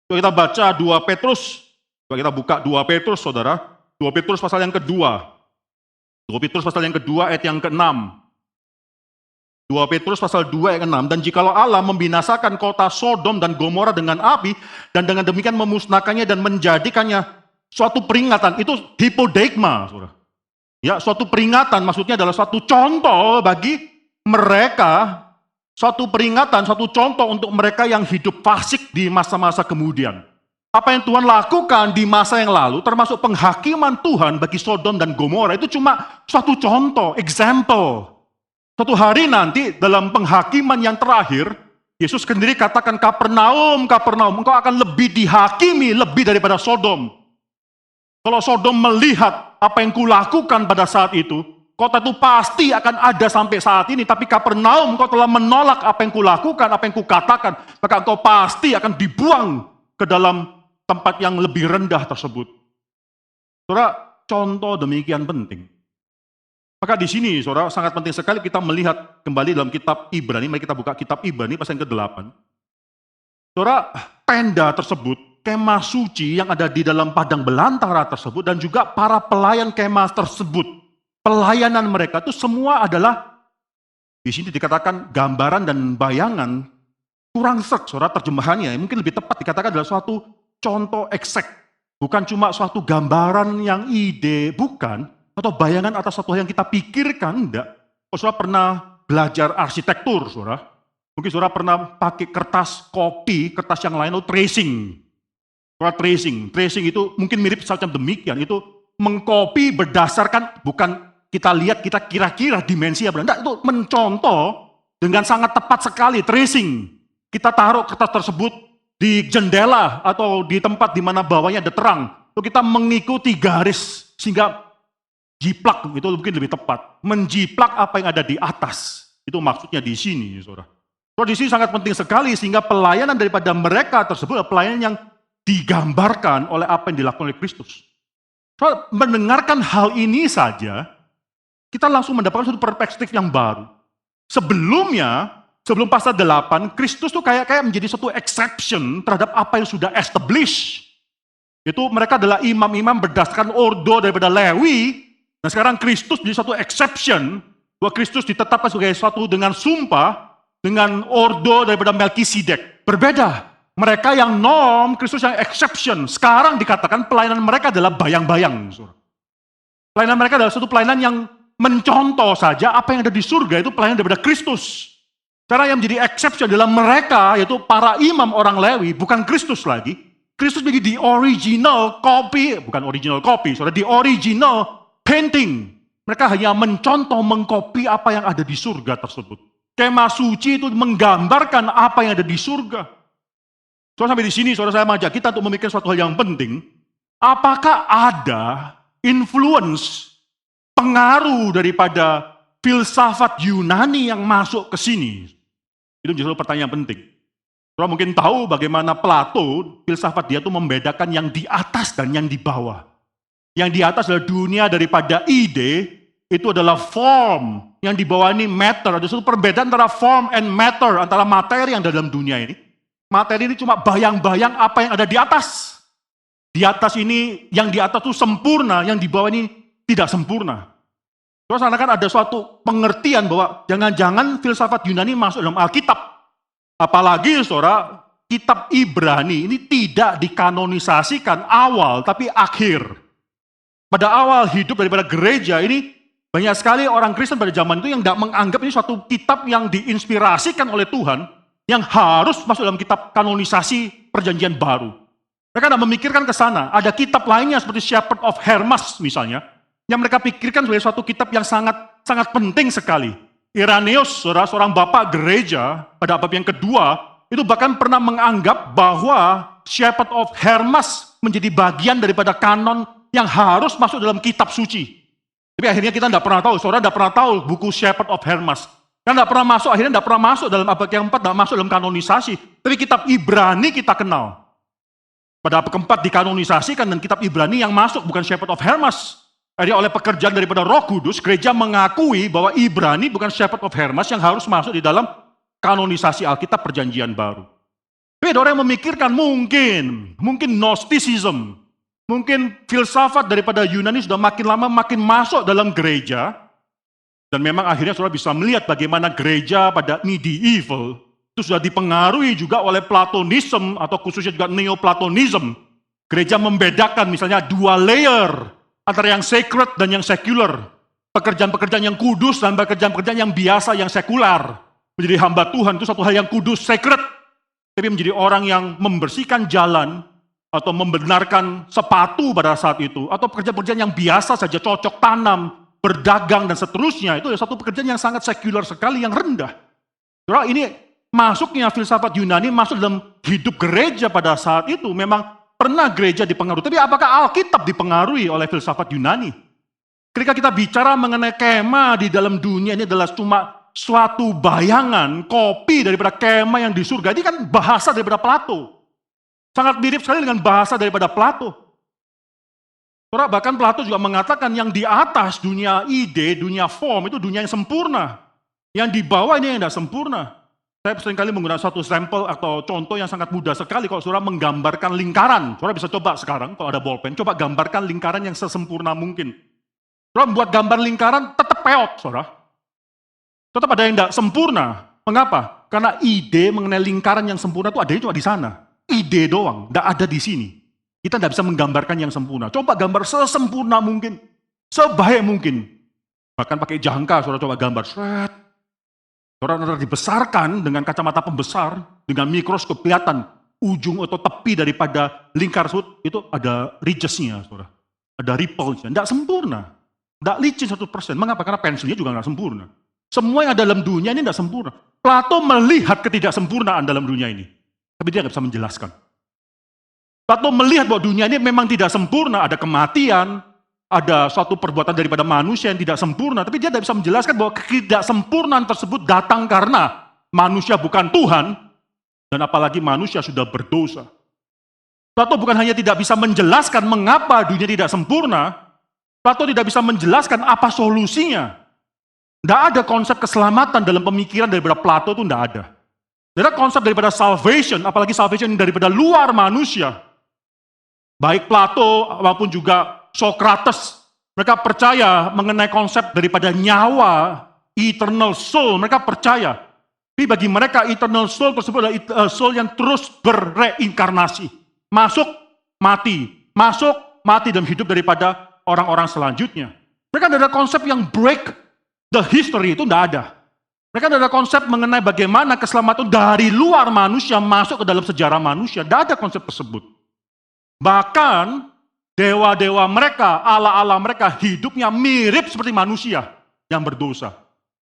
Kalau kita baca 2 Petrus, kalau kita buka 2 Petrus saudara, 2 Petrus pasal yang kedua. 2 Petrus pasal yang kedua ayat yang ke-6. 2 Petrus pasal 2 ayat 6, dan jikalau Allah membinasakan kota Sodom dan Gomora dengan api, dan dengan demikian memusnahkannya dan menjadikannya suatu peringatan, itu hipodegma, saudara. Ya, suatu peringatan maksudnya adalah suatu contoh bagi mereka, suatu peringatan, suatu contoh untuk mereka yang hidup fasik di masa-masa kemudian. Apa yang Tuhan lakukan di masa yang lalu, termasuk penghakiman Tuhan bagi Sodom dan Gomora, itu cuma suatu contoh, example. Suatu hari nanti dalam penghakiman yang terakhir, Yesus sendiri katakan, Kapernaum, Kapernaum, engkau akan lebih dihakimi lebih daripada Sodom. Kalau Sodom melihat apa yang kulakukan pada saat itu, kota itu pasti akan ada sampai saat ini. Tapi Kapernaum, engkau telah menolak apa yang kulakukan, apa yang kukatakan, maka engkau pasti akan dibuang ke dalam tempat yang lebih rendah tersebut. Saudara, contoh demikian penting. Maka di sini, saudara, sangat penting sekali kita melihat kembali dalam kitab Ibrani. Mari kita buka kitab Ibrani pasal yang ke-8. Saudara, tenda tersebut, kemah suci yang ada di dalam padang belantara tersebut, dan juga para pelayan kemah tersebut, pelayanan mereka itu semua adalah, di sini dikatakan gambaran dan bayangan, kurang sek, saudara, terjemahannya. Mungkin lebih tepat dikatakan adalah suatu contoh eksek. Bukan cuma suatu gambaran yang ide, bukan. Atau bayangan atas satu hal yang kita pikirkan, enggak. Oh, saudara pernah belajar arsitektur, saudara. Mungkin saudara pernah pakai kertas kopi, kertas yang lain, itu tracing. Saudara tracing itu mungkin mirip semacam demikian. Itu mengkopi berdasarkan, bukan kita lihat, kita kira-kira dimensi apa. Enggak, itu mencontoh dengan sangat tepat sekali, tracing. Kita taruh kertas tersebut di jendela atau di tempat di mana bawahnya ada terang. Lalu kita mengikuti garis, sehingga jiplak itu mungkin lebih tepat. Menjiplak apa yang ada di atas. Itu maksudnya di sini, saudara. Di sini sangat penting sekali sehingga pelayanan daripada mereka tersebut adalah pelayanan yang digambarkan oleh apa yang dilakukan oleh Kristus. Saudara, mendengarkan hal ini saja, kita langsung mendapatkan suatu perspektif yang baru. Sebelumnya, sebelum pasal 8, Kristus tuh kayak menjadi suatu exception terhadap apa yang sudah established. Itu mereka adalah imam-imam berdasarkan ordo daripada Lewi. Nah sekarang Kristus menjadi satu exception, bahwa Kristus ditetapkan sebagai suatu dengan sumpah, dengan ordo daripada Melkisedek. Berbeda, mereka yang norm, Kristus yang exception. Sekarang dikatakan pelayanan mereka adalah bayang-bayang. Pelayanan mereka adalah suatu pelayanan yang mencontoh saja apa yang ada di surga, itu pelayanan daripada Kristus. Cara yang menjadi exception adalah mereka, yaitu para imam orang Lewi, bukan Kristus lagi. Kristus menjadi the original copy, bukan original copy, the original painting. Mereka hanya mencontoh, mengkopi apa yang ada di surga tersebut. Kemah suci itu menggambarkan apa yang ada di surga. Soalnya sampai di sini, saudara, saya mengajak kita untuk memikirkan suatu hal yang penting. Apakah ada influence, pengaruh daripada filsafat Yunani yang masuk ke sini? Itu justru pertanyaan penting. Saudara mungkin tahu bagaimana Plato, filsafat dia itu membedakan yang di atas dan yang di bawah. Yang di atas adalah dunia daripada ide, itu adalah form. Yang di bawah ini matter. Ada suatu perbedaan antara form and matter, antara materi yang ada dalam dunia ini. Materi ini cuma bayang-bayang apa yang ada di atas. Di atas ini, yang di atas itu sempurna, yang di bawah ini tidak sempurna. Terus kan ada suatu pengertian bahwa jangan-jangan filsafat Yunani masuk dalam Alkitab. Apalagi saudara, kitab Ibrani ini tidak dikanonisasikan awal, tapi akhir. Pada awal hidup daripada gereja ini, banyak sekali orang Kristen pada zaman itu yang tidak menganggap ini suatu kitab yang diinspirasikan oleh Tuhan, yang harus masuk dalam kitab kanonisasi perjanjian baru. Mereka tidak memikirkan ke sana. Ada kitab lainnya seperti Shepherd of Hermas misalnya, yang mereka pikirkan sebagai suatu kitab yang sangat penting sekali. Irenaeus, seorang bapak gereja, pada abad yang kedua, itu bahkan pernah menganggap bahwa Shepherd of Hermas menjadi bagian daripada kanon yang harus masuk dalam kitab suci. Tapi akhirnya kita tidak pernah tahu, saudara tidak pernah tahu buku Shepherd of Hermas. Kan tidak pernah masuk, akhirnya tidak pernah masuk dalam abad yang keempat, tidak masuk dalam kanonisasi. Tapi kitab Ibrani kita kenal. Pada abad keempat dikanonisasikan dan kitab Ibrani yang masuk bukan Shepherd of Hermas. Jadi oleh pekerjaan daripada Roh Kudus, gereja mengakui bahwa Ibrani bukan Shepherd of Hermas yang harus masuk di dalam kanonisasi Alkitab Perjanjian Baru. Tapi ada orang yang memikirkan mungkin Gnosticism, mungkin filsafat daripada Yunani sudah makin lama makin masuk dalam gereja, dan memang akhirnya saudara bisa melihat bagaimana gereja pada medieval itu sudah dipengaruhi juga oleh Platonism atau khususnya juga Neoplatonism. Gereja membedakan misalnya dua layer antara yang sacred dan yang secular. Pekerjaan-pekerjaan yang kudus dan pekerjaan-pekerjaan yang biasa, yang sekular. Menjadi hamba Tuhan itu satu hal yang kudus, sacred. Tapi menjadi orang yang membersihkan jalan atau membenarkan sepatu pada saat itu. Atau pekerjaan-pekerjaan yang biasa saja, cocok tanam, berdagang dan seterusnya. Itu satu pekerjaan yang sangat sekular sekali, yang rendah. Ini masuknya filsafat Yunani masuk dalam hidup gereja pada saat itu. Memang pernah gereja dipengaruhi. Tapi apakah Alkitab dipengaruhi oleh filsafat Yunani? Ketika kita bicara mengenai kemah di dalam dunia ini adalah cuma suatu bayangan, kopi daripada kemah yang di surga. Ini kan bahasa daripada Plato. Sangat mirip sekali dengan bahasa daripada Plato. Bahkan Plato juga mengatakan yang di atas dunia ide, dunia form, itu dunia yang sempurna. Yang di bawah ini yang tidak sempurna. Saya seringkali menggunakan satu sampel atau contoh yang sangat mudah sekali kalau saudara menggambarkan lingkaran. Saudara bisa coba sekarang, kalau ada bolpen, coba gambarkan lingkaran yang sesempurna mungkin. Saudara membuat gambar lingkaran, tetap peot, saudara. Tetap ada yang tidak sempurna. Mengapa? Karena ide mengenai lingkaran yang sempurna itu adanya cuma di sana. Ide doang, tidak ada di sini. Kita tidak bisa menggambarkan yang sempurna. Coba gambar sesempurna mungkin, sebaik mungkin. Bahkan pakai jangka, saudara coba gambar. Saudara dibesarkan dengan kacamata pembesar, dengan mikroskop kelihatan ujung atau tepi daripada lingkar itu ada ridges-nya, saudara. Ada ripple-nya. Tidak sempurna. Tidak licin 1%. Mengapa? Karena pensilnya juga tidak sempurna. Semua yang ada dalam dunia ini tidak sempurna. Plato melihat ketidaksempurnaan dalam dunia ini. Tapi dia tidak bisa menjelaskan. Plato melihat bahwa dunia ini memang tidak sempurna. Ada kematian, ada suatu perbuatan daripada manusia yang tidak sempurna. Tapi dia tidak bisa menjelaskan bahwa ketidaksempurnaan tersebut datang karena manusia bukan Tuhan. Dan apalagi manusia sudah berdosa. Plato bukan hanya tidak bisa menjelaskan mengapa dunia tidak sempurna. Plato tidak bisa menjelaskan apa solusinya. Tidak ada konsep keselamatan dalam pemikiran daripada Plato itu tidak ada. Tidak ada konsep daripada salvation, apalagi salvation daripada luar manusia. Baik Plato maupun juga Socrates, mereka percaya mengenai konsep daripada nyawa, eternal soul, mereka percaya. Tapi bagi mereka eternal soul tersebut adalah soul yang terus berreinkarnasi. Masuk, mati dan hidup daripada orang-orang selanjutnya. Mereka tidak ada konsep yang break the history, itu tidak ada. Mereka tidak ada konsep mengenai bagaimana keselamatan dari luar manusia masuk ke dalam sejarah manusia. Tidak ada konsep tersebut. Bahkan dewa-dewa mereka, ala-ala mereka hidupnya mirip seperti manusia yang berdosa.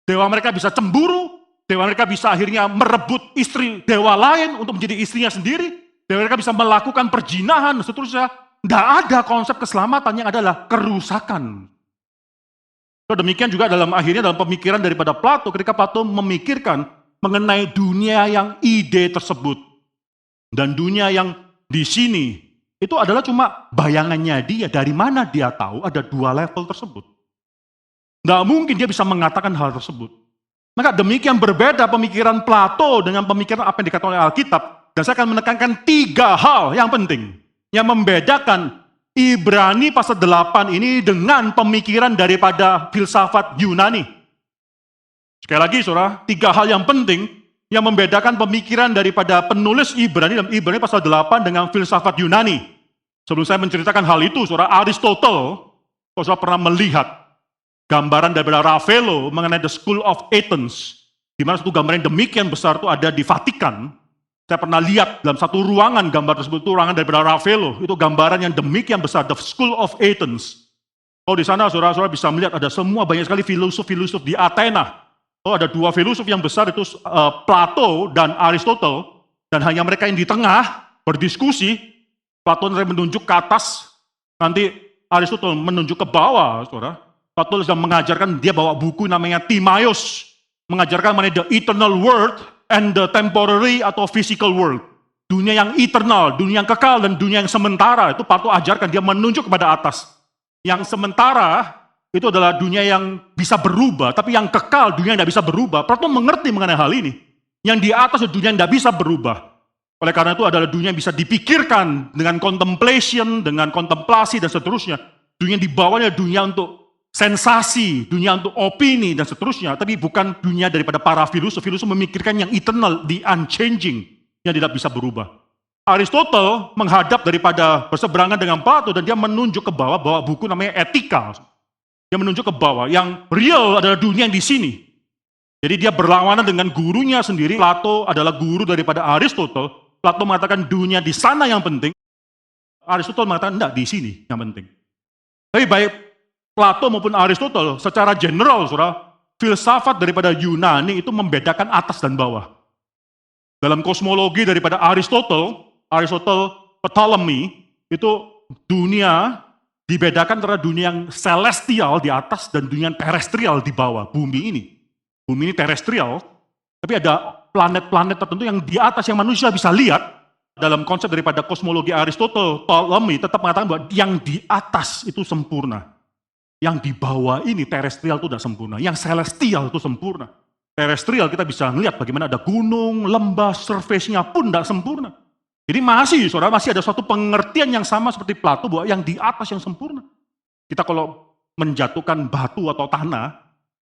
Dewa mereka bisa cemburu, dewa mereka bisa akhirnya merebut istri dewa lain untuk menjadi istrinya sendiri. Dewa mereka bisa melakukan perjinahan dan seterusnya. Tidak ada konsep keselamatan yang adalah kerusakan. Demikian juga dalam pemikiran daripada Plato, ketika Plato memikirkan mengenai dunia yang ide tersebut. Dan dunia yang di sini, itu adalah cuma bayangannya dia, dari mana dia tahu ada dua level tersebut. Nggak mungkin dia bisa mengatakan hal tersebut. Maka demikian berbeda pemikiran Plato dengan pemikiran apa yang dikatakan oleh Alkitab. Dan saya akan menekankan 3 hal yang penting, yang membedakan Ibrani pasal 8 ini dengan pemikiran daripada filsafat Yunani. Sekali lagi saudara, 3 hal yang penting yang membedakan pemikiran daripada penulis Ibrani dalam Ibrani pasal 8 dengan filsafat Yunani. Sebelum saya menceritakan hal itu, saudara, Aristotle, kalau saudara pernah melihat gambaran daripada Raffaello mengenai The School of Athens, di mana satu gambar yang demikian besar itu ada di Vatikan. Saya pernah lihat dalam satu ruangan gambar tersebut, itu ruangan daripada Raffaello, itu gambaran yang demikian besar, The School of Athens. Oh di sana saudara-saudara bisa melihat ada semua banyak sekali filosof-filosof di Athena. Oh ada 2 filosof yang besar itu Plato dan Aristotle. Dan hanya mereka yang di tengah berdiskusi, Plato menunjuk ke atas, nanti Aristoteles menunjuk ke bawah, saudara. Plato sedang mengajarkan, dia bawa buku namanya Timaeus, mengajarkan mengenai the eternal world and the temporary atau physical world. Dunia yang eternal, dunia yang kekal, dan dunia yang sementara. Itu Plato ajarkan, dia menunjuk kepada atas. Yang sementara, itu adalah dunia yang bisa berubah, tapi yang kekal, dunia yang tidak bisa berubah. Plato mengerti mengenai hal ini. Yang di atas adalah dunia yang tidak bisa berubah. Oleh karena itu adalah dunia yang bisa dipikirkan dengan contemplation, dengan kontemplasi, dan seterusnya. Dunia yang di bawahnya dunia untuk sensasi, dunia untuk opini, dan seterusnya. Tapi bukan dunia daripada para filosof. Filosof memikirkan yang eternal, the unchanging, yang tidak bisa berubah. Aristoteles menghadap daripada berseberangan dengan Plato, dan dia menunjuk ke bawah, bawa buku namanya Etika. Dia menunjuk ke bawah, yang real adalah dunia yang di sini. Jadi dia berlawanan dengan gurunya sendiri. Plato adalah guru daripada Aristoteles. Plato mengatakan dunia di sana yang penting. Aristoteles mengatakan enggak, di sini yang penting. Tapi baik Plato maupun Aristoteles secara general, saudara, filsafat daripada Yunani itu membedakan atas dan bawah. Dalam kosmologi daripada Aristoteles Ptolemy, itu dunia dibedakan antara dunia yang celestial di atas dan dunia yang terestrial di bawah, bumi ini. Bumi ini terestrial, tapi ada planet-planet tertentu yang di atas yang manusia bisa lihat. Dalam konsep daripada kosmologi Aristoteles, Ptolemy tetap mengatakan bahwa yang di atas itu sempurna. Yang di bawah ini terestrial itu tidak sempurna. Yang celestial itu sempurna. Terestrial kita bisa melihat bagaimana ada gunung, lembah, surface-nya pun tidak sempurna. Jadi saudara, masih ada suatu pengertian yang sama seperti Plato bahwa yang di atas yang sempurna. Kita kalau menjatuhkan batu atau tanah,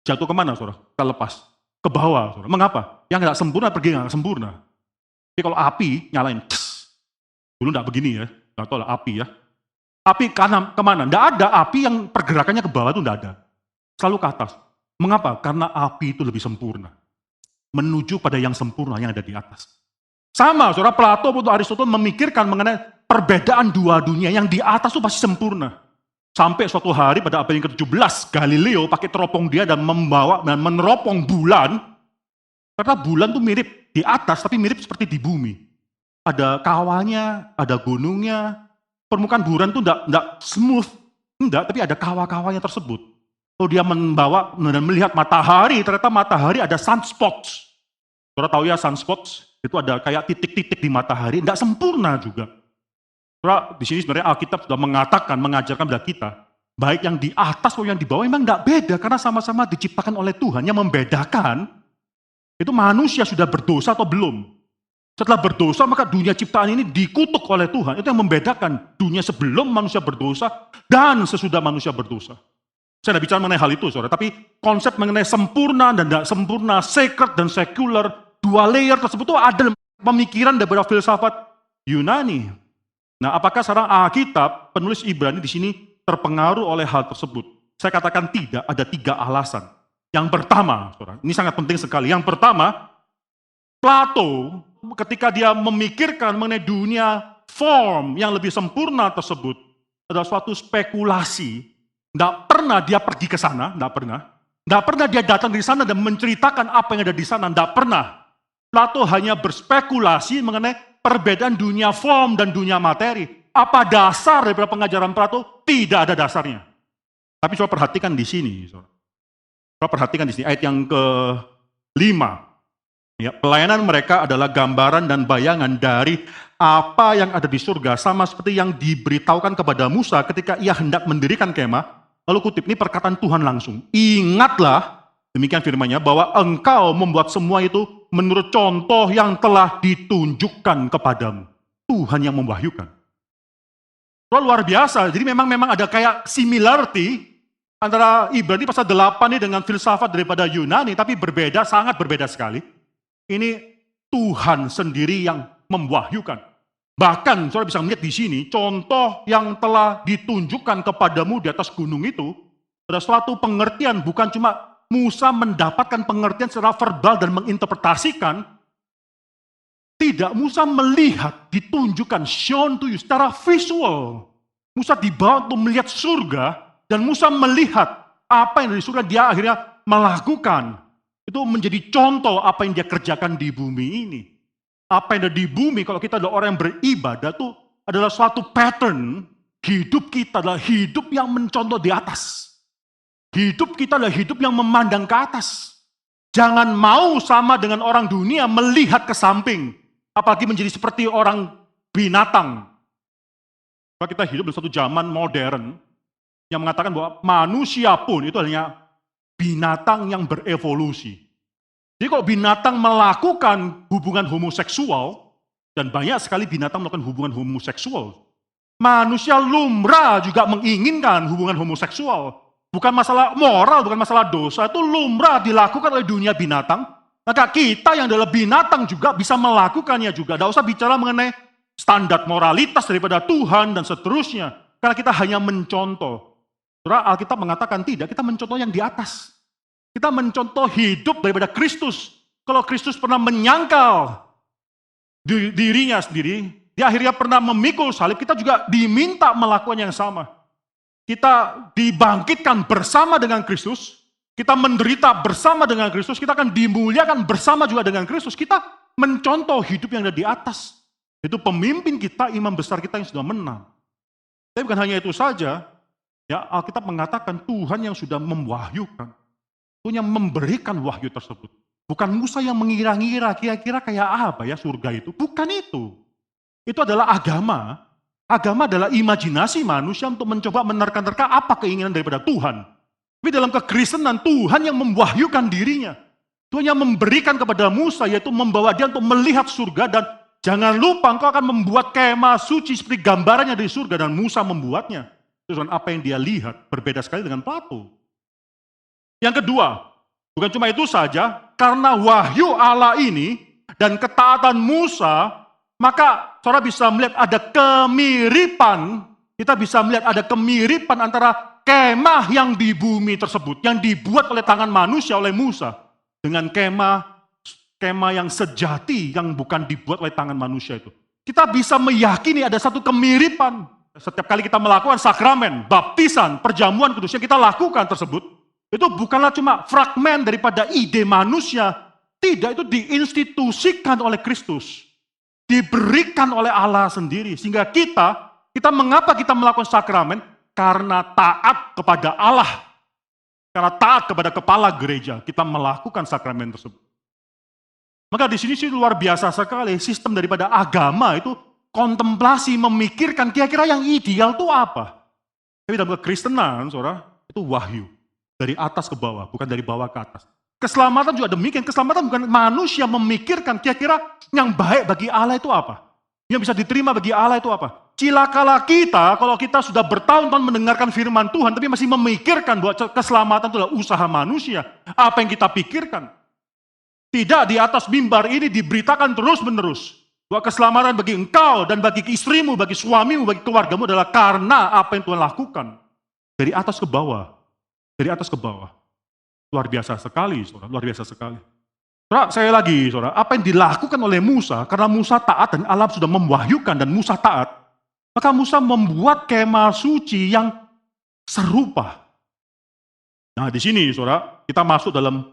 jatuh kemana, saudara? Kita lepas ke bawah, saudara. Mengapa? Yang nggak sempurna pergi nggak sempurna. Jadi kalau api nyalain, dulu nggak begini ya, nggak tahu lah api ya. Api kemana? Nggak ada api yang pergerakannya ke bawah itu nggak ada. Selalu ke atas. Mengapa? Karena api itu lebih sempurna. Menuju pada yang sempurna yang ada di atas. Sama, saudara, Plato atau Aristoteles memikirkan mengenai perbedaan dua dunia. Yang di atas itu pasti sempurna. Sampai suatu hari pada abad yang ke-17, Galileo pakai teropong dia dan membawa dan meneropong bulan. Karena bulan itu mirip di atas, tapi mirip seperti di bumi. Ada kawahnya, ada gunungnya. Permukaan bulan itu enggak smooth, enggak, tapi ada kawah-kawahnya tersebut. Kalau dia membawa dan melihat matahari, ternyata matahari ada sunspots. Saudara tahu ya sunspots? Itu ada kayak titik-titik di matahari, enggak sempurna juga. Saudara, di sini sebenarnya Alkitab sudah mengatakan, mengajarkan kepada kita, baik yang di atas maupun yang di bawah memang enggak beda, karena sama-sama diciptakan oleh Tuhan. Yang membedakan, itu manusia sudah berdosa atau belum. Setelah berdosa, maka dunia ciptaan ini dikutuk oleh Tuhan. Itu yang membedakan dunia sebelum manusia berdosa dan sesudah manusia berdosa. Saya tidak bicara mengenai hal itu, saudara. Tapi konsep mengenai sempurna dan tidak sempurna, sacred dan sekuler, dua layer tersebut itu ada pemikiran daripada filsafat Yunani. Nah, apakah sekarang Alkitab, penulis Ibrani di sini terpengaruh oleh hal tersebut? Saya katakan tidak, ada 3 alasan. Yang pertama, saudara, ini sangat penting sekali. Yang pertama, Plato ketika dia memikirkan mengenai dunia form yang lebih sempurna tersebut adalah suatu spekulasi. Tidak pernah dia pergi ke sana, tidak pernah. Tidak pernah dia datang di sana dan menceritakan apa yang ada di sana, tidak pernah. Plato hanya berspekulasi mengenai perbedaan dunia form dan dunia materi. Apa dasar daripada pengajaran Plato? Tidak ada dasarnya. Tapi coba perhatikan di sini. Coba perhatikan di sini ayat yang ke-5. Ya, pelayanan mereka adalah gambaran dan bayangan dari apa yang ada di surga, sama seperti yang diberitahukan kepada Musa ketika ia hendak mendirikan kemah. Lalu kutip, ini perkataan Tuhan langsung. Ingatlah, demikian firman-Nya, bahwa engkau membuat semua itu menurut contoh yang telah ditunjukkan kepadamu. Tuhan yang memwahyukan. Luar biasa, jadi memang ada kayak similarity antara Ibrani pasal 8 ini dengan filsafat daripada Yunani, tapi berbeda, sangat berbeda sekali. Ini Tuhan sendiri yang memwahyukan. Bahkan saudara bisa melihat di sini, contoh yang telah ditunjukkan kepadamu di atas gunung itu, ada suatu pengertian, bukan cuma Musa mendapatkan pengertian secara verbal dan menginterpretasikan. Tidak, Musa melihat, ditunjukkan, shown to you, secara visual. Musa dibawa untuk melihat surga, dan Musa melihat apa yang dari surga, dia akhirnya melakukan. Itu menjadi contoh apa yang dia kerjakan di bumi ini. Apa yang ada di bumi, kalau kita adalah orang yang beribadah tuh adalah suatu pattern hidup kita adalah hidup yang mencontoh di atas. Hidup kita adalah hidup yang memandang ke atas. Jangan mau sama dengan orang dunia melihat ke samping. Apalagi menjadi seperti orang binatang. Kalau kita hidup di satu zaman modern yang mengatakan bahwa manusia pun itu hanya binatang yang berevolusi. Jadi kalau binatang melakukan hubungan homoseksual, dan banyak sekali binatang melakukan hubungan homoseksual, manusia lumrah juga menginginkan hubungan homoseksual. Bukan masalah moral, bukan masalah dosa, itu lumrah dilakukan oleh dunia binatang. Maka kita yang adalah binatang juga bisa melakukannya juga. Tidak usah bicara mengenai standar moralitas daripada Tuhan dan seterusnya. Karena kita hanya mencontoh. Saudara, Alkitab mengatakan tidak, kita mencontoh yang di atas. Kita mencontoh hidup daripada Kristus. Kalau Kristus pernah menyangkal dirinya sendiri, dia akhirnya pernah memikul salib, kita juga diminta melakukan yang sama. Kita dibangkitkan bersama dengan Kristus, kita menderita bersama dengan Kristus, kita akan dimuliakan bersama juga dengan Kristus. Kita mencontoh hidup yang ada di atas. Itu pemimpin kita, imam besar kita yang sudah menang. Tapi bukan hanya itu saja, ya Alkitab mengatakan Tuhan yang sudah mewahyukan, Tuhan yang memberikan wahyu tersebut. Bukan Musa yang mengira-ngira kira-kira kayak apa ya surga itu. Bukan itu. Itu adalah agama. Agama adalah imajinasi manusia untuk mencoba menerka-nerka apa keinginan daripada Tuhan. Tapi dalam kekristenan Tuhan yang memwahyukan dirinya. Tuhan yang memberikan kepada Musa yaitu membawa dia untuk melihat surga dan jangan lupa engkau akan membuat kemah suci seperti gambarannya di surga dan Musa membuatnya. Dan apa yang dia lihat berbeda sekali dengan Plato. Yang kedua, bukan cuma itu saja, karena wahyu Allah ini dan ketaatan Musa, maka saudara bisa melihat ada kemiripan, kita bisa melihat ada kemiripan antara kemah yang di bumi tersebut, yang dibuat oleh tangan manusia, oleh Musa, dengan kemah yang sejati, yang bukan dibuat oleh tangan manusia itu. Kita bisa meyakini ada satu kemiripan. Setiap kali kita melakukan sakramen, baptisan, perjamuan kudus yang kita lakukan tersebut, itu bukanlah cuma fragmen daripada ide manusia. Tidak, itu diinstitusikan oleh Kristus. Diberikan oleh Allah sendiri. Sehingga mengapa kita melakukan sakramen? Karena taat kepada Allah. Karena taat kepada kepala gereja, kita melakukan sakramen tersebut. Maka di sini sih luar biasa sekali. Sistem daripada agama itu kontemplasi, memikirkan kira-kira yang ideal itu apa. Tapi dalam kekristenan, saudara, itu wahyu. Dari atas ke bawah, bukan dari bawah ke atas. Keselamatan juga demikian. Keselamatan bukan manusia memikirkan kira-kira yang baik bagi Allah itu apa. Yang bisa diterima bagi Allah itu apa. Cilakalah kita kalau kita sudah bertahun-tahun mendengarkan firman Tuhan, tapi masih memikirkan bahwa keselamatan itu adalah usaha manusia. Apa yang kita pikirkan? Tidak, di atas mimbar ini diberitakan terus-menerus. Bahwa keselamatan bagi engkau dan bagi istrimu, bagi suamimu, bagi keluargamu adalah karena apa yang Tuhan lakukan. Dari atas ke bawah. Dari atas ke bawah. Luar biasa sekali, saudara. Luar biasa sekali. Saudara, saya lagi, saudara. Apa yang dilakukan oleh Musa, karena Musa taat dan Allah sudah memwahyukan dan Musa taat, maka Musa membuat kemah suci yang serupa. Nah, di sini, saudara, kita masuk dalam,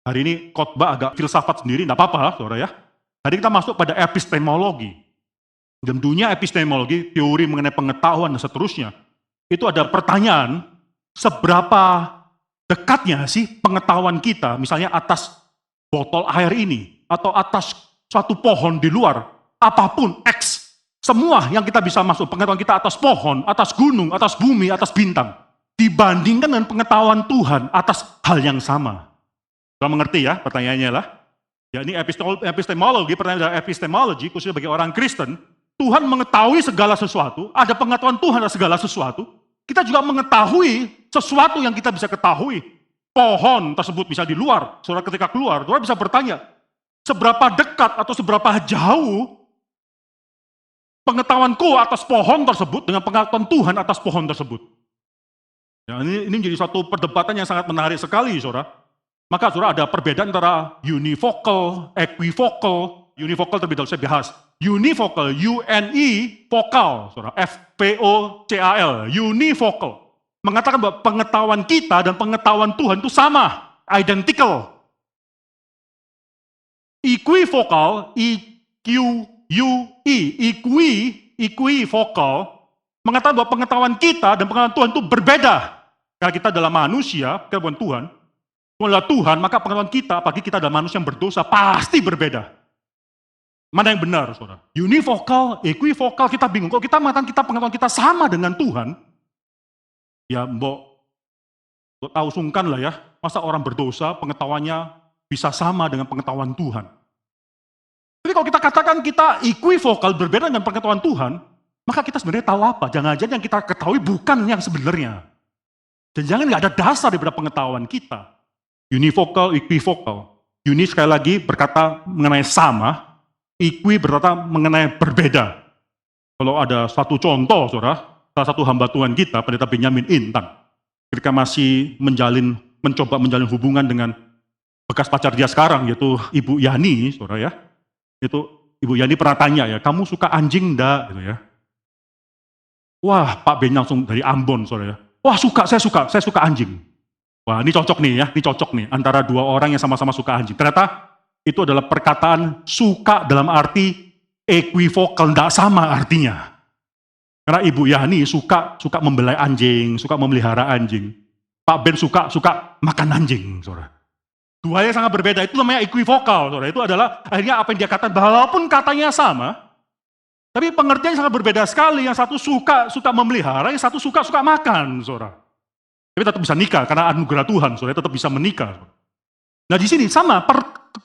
hari ini khotbah agak filsafat sendiri, tidak apa-apa, saudara ya. Hari kita masuk pada epistemologi. Dalam dunia epistemologi, teori mengenai pengetahuan dan seterusnya, itu ada pertanyaan, seberapa dekatnya sih pengetahuan kita, misalnya atas botol air ini, atau atas suatu pohon di luar, apapun, X, semua yang kita bisa masuk, pengetahuan kita atas pohon, atas gunung, atas bumi, atas bintang, dibandingkan dengan pengetahuan Tuhan atas hal yang sama. Kita mengerti ya, pertanyaannya lah. Ya, ini epistemologi, pertanyaan adalah epistemologi, khususnya bagi orang Kristen, Tuhan mengetahui segala sesuatu, ada pengetahuan Tuhan atas segala sesuatu, kita juga mengetahui sesuatu yang kita bisa ketahui. Pohon tersebut bisa di luar, saudara ketika keluar, saudara bisa bertanya, seberapa dekat atau seberapa jauh pengetahuanku atas pohon tersebut dengan pengetahuan Tuhan atas pohon tersebut. Ya, ini menjadi satu perdebatan yang sangat menarik sekali, saudara. Maka saudara ada perbedaan antara univocal, equivocal. Univocal terlebih dahulu saya bahas. Univocal, U-N-I, vokal, saudara, F-P-O-C-A-L, univocal. Mengatakan bahwa pengetahuan kita dan pengetahuan Tuhan itu sama, identical. Equivocal, equivokal, mengatakan bahwa pengetahuan kita dan pengetahuan Tuhan itu berbeda. Karena kita adalah manusia, kita bukan Tuhan. Tuhan adalah Tuhan, maka pengetahuan kita, apalagi kita adalah manusia yang berdosa, pasti berbeda. Mana yang benar, saudara? Univokal, equivokal, kita bingung. Kalau kita mengatakan pengetahuan kita sama dengan Tuhan, ya mbok tahu sungkan lah ya, masa orang berdosa pengetahuannya bisa sama dengan pengetahuan Tuhan. Tapi kalau kita katakan kita equivokal, berbeda dengan pengetahuan Tuhan, maka kita sebenarnya tahu apa? Jangan-jangan yang kita ketahui bukan yang sebenarnya. Dan jangan nggak ada dasar daripada pengetahuan kita. Univokal, equivokal. Uni sekali lagi berkata mengenai sama, equi berkata mengenai berbeda. Kalau ada suatu contoh, saudara, salah satu hamba Tuhan kita, Pendeta Benyamin Intan, ketika masih mencoba menjalin hubungan dengan bekas pacar dia sekarang, yaitu Ibu Yani, saudara ya. Itu Ibu Yani pernah tanya ya, kamu suka anjing enggak? Gitu ya. Wah, Pak Ben langsung dari Ambon, saudara ya. Wah, saya suka anjing. Wah, ini cocok nih, antara dua orang yang sama-sama suka anjing. Ternyata itu adalah perkataan suka dalam arti equivokal, tidak sama artinya. Karena Ibu Yani suka membelai anjing, suka memelihara anjing. Pak Ben suka makan anjing, saudara. Dua yang sangat berbeda, itu namanya equivokal, saudara. Itu adalah akhirnya apa yang dia katakan, walaupun katanya sama, tapi pengertiannya sangat berbeda sekali. Yang satu suka memelihara, yang satu suka makan, saudara. Tapi tetap bisa nikah, karena anugerah Tuhan, saudara, tetap bisa menikah. Nah di sini sama,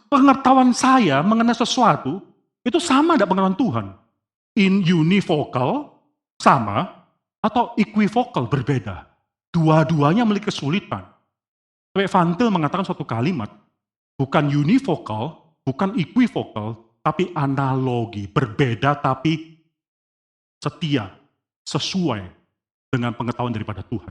pengetahuan saya mengenai sesuatu, itu sama dengan pengetahuan Tuhan. In univokal, sama, atau equivokal, berbeda. Dua-duanya memiliki kesulitan. Sampai Van Til mengatakan suatu kalimat, bukan univokal, bukan equivokal, tapi analogi, berbeda tapi setia, sesuai dengan pengetahuan daripada Tuhan.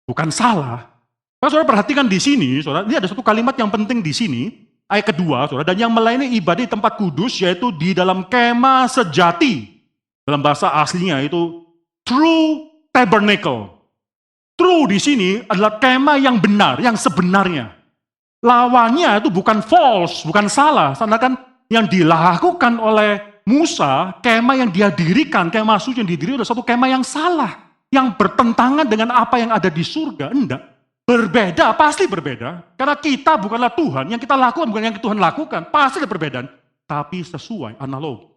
Bukan salah. Kalau saudara perhatikan di sini, saudara, ini ada satu kalimat yang penting di sini, ayat kedua, saudara, dan yang melayani ibadah di tempat kudus, yaitu di dalam kemah sejati. Dalam bahasa aslinya itu true tabernacle. True di sini adalah kemah yang benar, yang sebenarnya. Lawannya itu bukan false, bukan salah. Sedangkan yang dilakukan oleh Musa, kemah yang dia dirikan, kemah suci yang didirikan adalah satu kemah yang salah. Yang bertentangan dengan apa yang ada di surga. Enggak. Berbeda, pasti berbeda. Karena kita bukanlah Tuhan, yang kita lakukan bukan yang Tuhan lakukan. Pasti ada perbedaan. Tapi sesuai, analogi.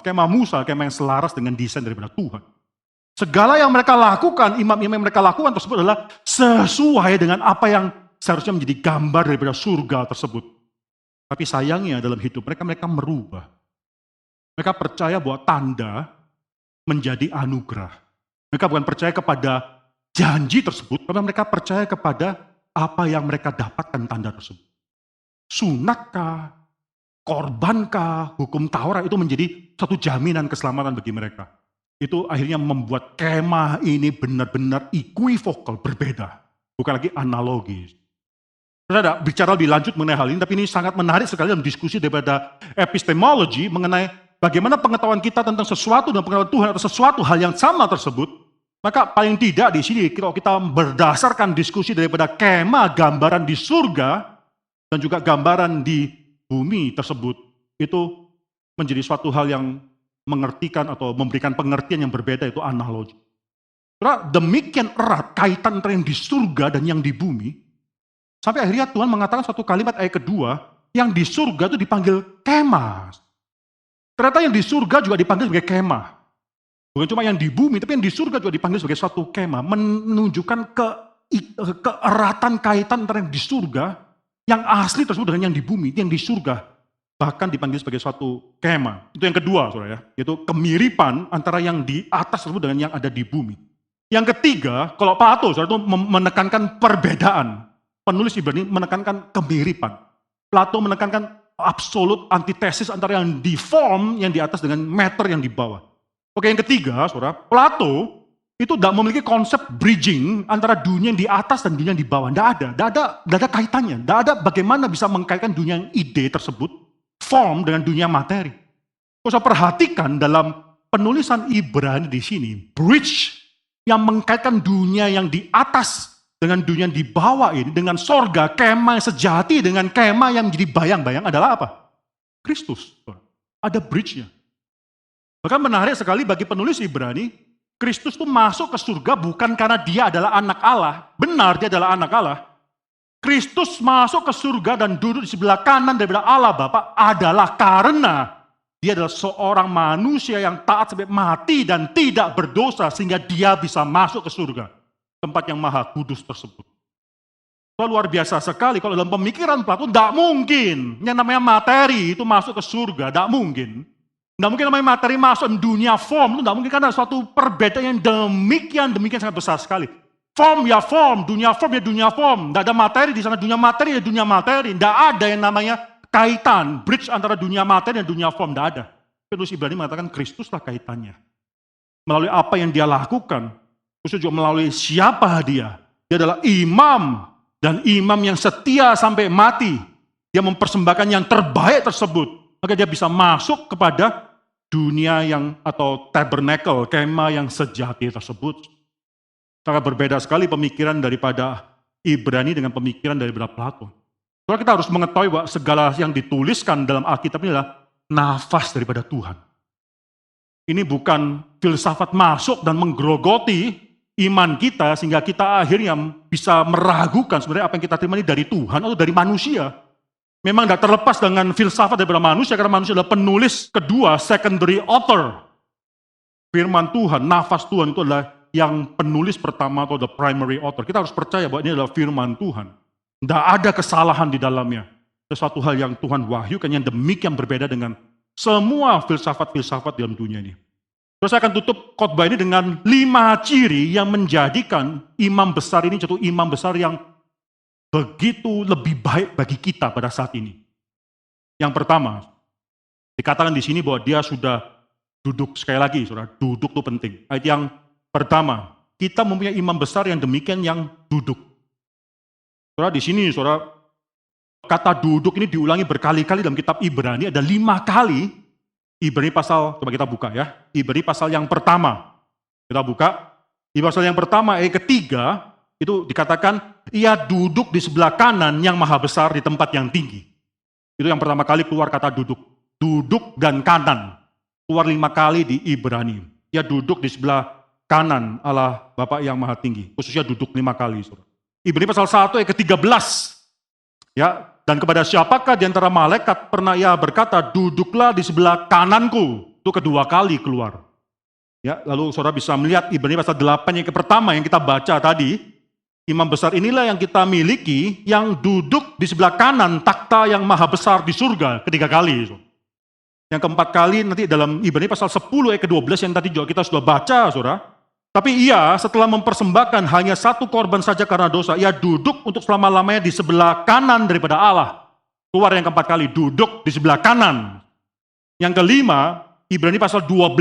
Kemah Musa, kemah yang selaras dengan desain daripada Tuhan. Segala yang mereka lakukan, imam-imam yang mereka lakukan tersebut adalah sesuai dengan apa yang seharusnya menjadi gambar daripada surga tersebut. Tapi sayangnya dalam hidup mereka merubah. Mereka percaya bahwa tanda menjadi anugerah. Mereka bukan percaya kepada janji tersebut, tapi mereka percaya kepada apa yang mereka dapatkan tanda tersebut. Sunatkah, korbankah, hukum Taurat itu menjadi satu jaminan keselamatan bagi mereka. Itu akhirnya membuat kemah ini benar-benar equivokal, berbeda. Bukan lagi analogis. Saudara, bicara lebih lanjut mengenai hal ini, tapi ini sangat menarik sekali dalam diskusi daripada epistemologi mengenai bagaimana pengetahuan kita tentang sesuatu dan pengetahuan Tuhan atau sesuatu hal yang sama tersebut. Maka paling tidak di sini kalau kita berdasarkan diskusi daripada kemah, gambaran di surga dan juga gambaran di bumi tersebut, itu menjadi suatu hal yang mengertikan atau memberikan pengertian yang berbeda, itu analogi. Karena demikian erat kaitan antara yang di surga dan yang di bumi, sampai akhirnya Tuhan mengatakan suatu kalimat ayat kedua, yang di surga itu dipanggil kemah. Ternyata yang di surga juga dipanggil sebagai kemah. Bukan cuma yang di bumi, tapi yang di surga juga dipanggil sebagai suatu kemah, menunjukkan keeratan kaitan antara yang di surga, yang asli tersebut dengan yang di bumi, yang di surga. Bahkan dipanggil sebagai suatu kemah. Itu yang kedua, saudara ya. Yaitu kemiripan antara yang di atas tersebut dengan yang ada di bumi. Yang ketiga, kalau Plato, saudara, itu menekankan perbedaan. Penulis Ibrani menekankan kemiripan. Plato menekankan absolut antitesis antara yang di form, yang di atas dengan matter yang di bawah. Oke, yang ketiga, saudara, Plato itu tidak memiliki konsep bridging antara dunia yang di atas dan dunia yang di bawah. Tidak ada kaitannya. Tidak ada bagaimana bisa mengkaitkan dunia yang ide tersebut, form dengan dunia materi. Kalau saya perhatikan dalam penulisan Ibrani di sini, bridge yang mengkaitkan dunia yang di atas dengan dunia yang di bawah ini, dengan sorga, kemah yang sejati dengan kemah yang menjadi bayang-bayang adalah apa? Kristus. Ada bridge-nya. Bahkan menarik sekali bagi penulis Ibrani, Kristus itu masuk ke surga bukan karena dia adalah anak Allah. Benar, dia adalah anak Allah. Kristus masuk ke surga dan duduk di sebelah kanan daripada Allah Bapa adalah karena dia adalah seorang manusia yang taat sampai mati dan tidak berdosa sehingga dia bisa masuk ke surga. Tempat yang maha kudus tersebut. Itu luar biasa sekali kalau dalam pemikiran Plato tidak mungkin. Yang namanya materi itu masuk ke surga, tidak mungkin. Tidak mungkin namanya materi masuk di dunia form, itu tidak mungkin karena suatu perbedaan yang demikian sangat besar sekali. Form ya form, dunia form ya dunia form. Tidak ada materi di sana, dunia materi ya dunia materi. Tidak ada yang namanya kaitan, bridge antara dunia materi dan dunia form. Tidak ada. Penulis Ibrani mengatakan Kristuslah kaitannya. Melalui apa yang dia lakukan, khususnya juga melalui siapa dia. Dia adalah imam, dan imam yang setia sampai mati. Dia mempersembahkan yang terbaik tersebut. Maka dia bisa masuk kepada dunia yang atau tabernacle, kemah yang sejati tersebut. Sangat berbeda sekali pemikiran daripada Ibrani dengan pemikiran daripada Plato. Karena kita harus mengetahui bahwa segala yang dituliskan dalam Alkitab ini adalah nafas daripada Tuhan. Ini bukan filsafat masuk dan menggerogoti iman kita sehingga kita akhirnya bisa meragukan sebenarnya apa yang kita terima ini dari Tuhan atau dari manusia. Memang tidak terlepas dengan filsafat daripada manusia karena manusia adalah penulis kedua, secondary author. Firman Tuhan, nafas Tuhan itu adalah yang penulis pertama atau the primary author. Kita harus percaya bahwa ini adalah firman Tuhan. Tidak ada kesalahan di dalamnya. Sesuatu hal yang Tuhan wahyukan yang demikian berbeda dengan semua filsafat-filsafat dalam dunia ini. Terus saya akan tutup khotbah ini dengan 5 ciri yang menjadikan imam besar ini satu imam besar yang begitu lebih baik bagi kita pada saat ini. Yang pertama, dikatakan di sini bahwa dia sudah duduk. Sekali lagi, saudara, duduk itu penting. Ayat yang pertama, kita mempunyai imam besar yang demikian yang duduk. Saudara, di sini, saudara, kata duduk ini diulangi berkali-kali dalam kitab Ibrani, ada 5 kali. Ibrani pasal, coba kita buka ya. Ibrani pasal yang pertama. Kita buka. Di pasal yang pertama, ayat ketiga, itu dikatakan, ia duduk di sebelah kanan yang maha besar di tempat yang tinggi. Itu yang pertama kali keluar kata duduk. Duduk dan kanan. Keluar 5 kali di Ibrani. Ia duduk di sebelah kanan Allah Bapa yang maha tinggi. Khususnya duduk 5 kali. Ibrani pasal 1 ayat ke-13. Ya, dan kepada siapakah di antara malaikat pernah ia berkata, duduklah di sebelah kananku. Itu kedua kali keluar. Ya, lalu saudara bisa melihat Ibrani pasal 8 yang pertama yang kita baca tadi. Imam besar inilah yang kita miliki, yang duduk di sebelah kanan takhta yang maha besar di surga ketiga kali. Yang keempat kali nanti dalam Ibrani pasal 10 ayat ke-12 yang tadi juga kita sudah baca, saudara. Tapi ia setelah mempersembahkan hanya satu korban saja karena dosa, ia duduk untuk selama-lamanya di sebelah kanan daripada Allah. Keluar yang keempat kali, duduk di sebelah kanan. Yang kelima, Ibrani pasal 12,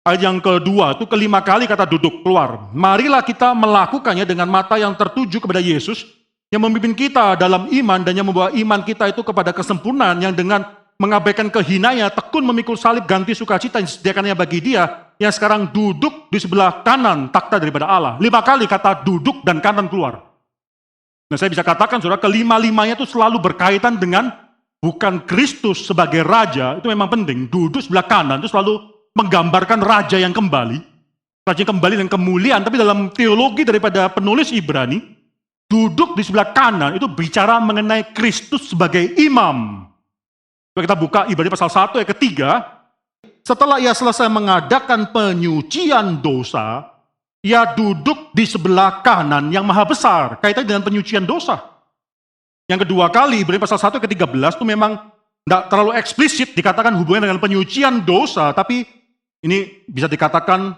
ayat yang kedua, itu kelima kali kata duduk keluar. Marilah kita melakukannya dengan mata yang tertuju kepada Yesus, yang memimpin kita dalam iman dan yang membawa iman kita itu kepada kesempurnaan, yang dengan mengabaikan kehinanya, tekun memikul salib ganti sukacita yang disediakannya bagi dia, yang sekarang duduk di sebelah kanan takhta daripada Allah. 5 kali kata duduk dan kanan keluar. Nah, saya bisa katakan, saudara, kelima-limanya itu selalu berkaitan dengan bukan Kristus sebagai raja, itu memang penting. Duduk sebelah kanan itu selalu menggambarkan raja yang kembali. Raja yang kembali dan kemuliaan, tapi dalam teologi daripada penulis Ibrani, duduk di sebelah kanan itu bicara mengenai Kristus sebagai imam. Kita buka Ibrani pasal 1 ayat ketiga. Setelah ia selesai mengadakan penyucian dosa, ia duduk di sebelah kanan yang maha besar. Kaitannya dengan penyucian dosa. Yang kedua kali, Ibrani pasal 1 ayat ke-13 itu memang tidak terlalu eksplisit dikatakan hubungan dengan penyucian dosa, tapi ini bisa dikatakan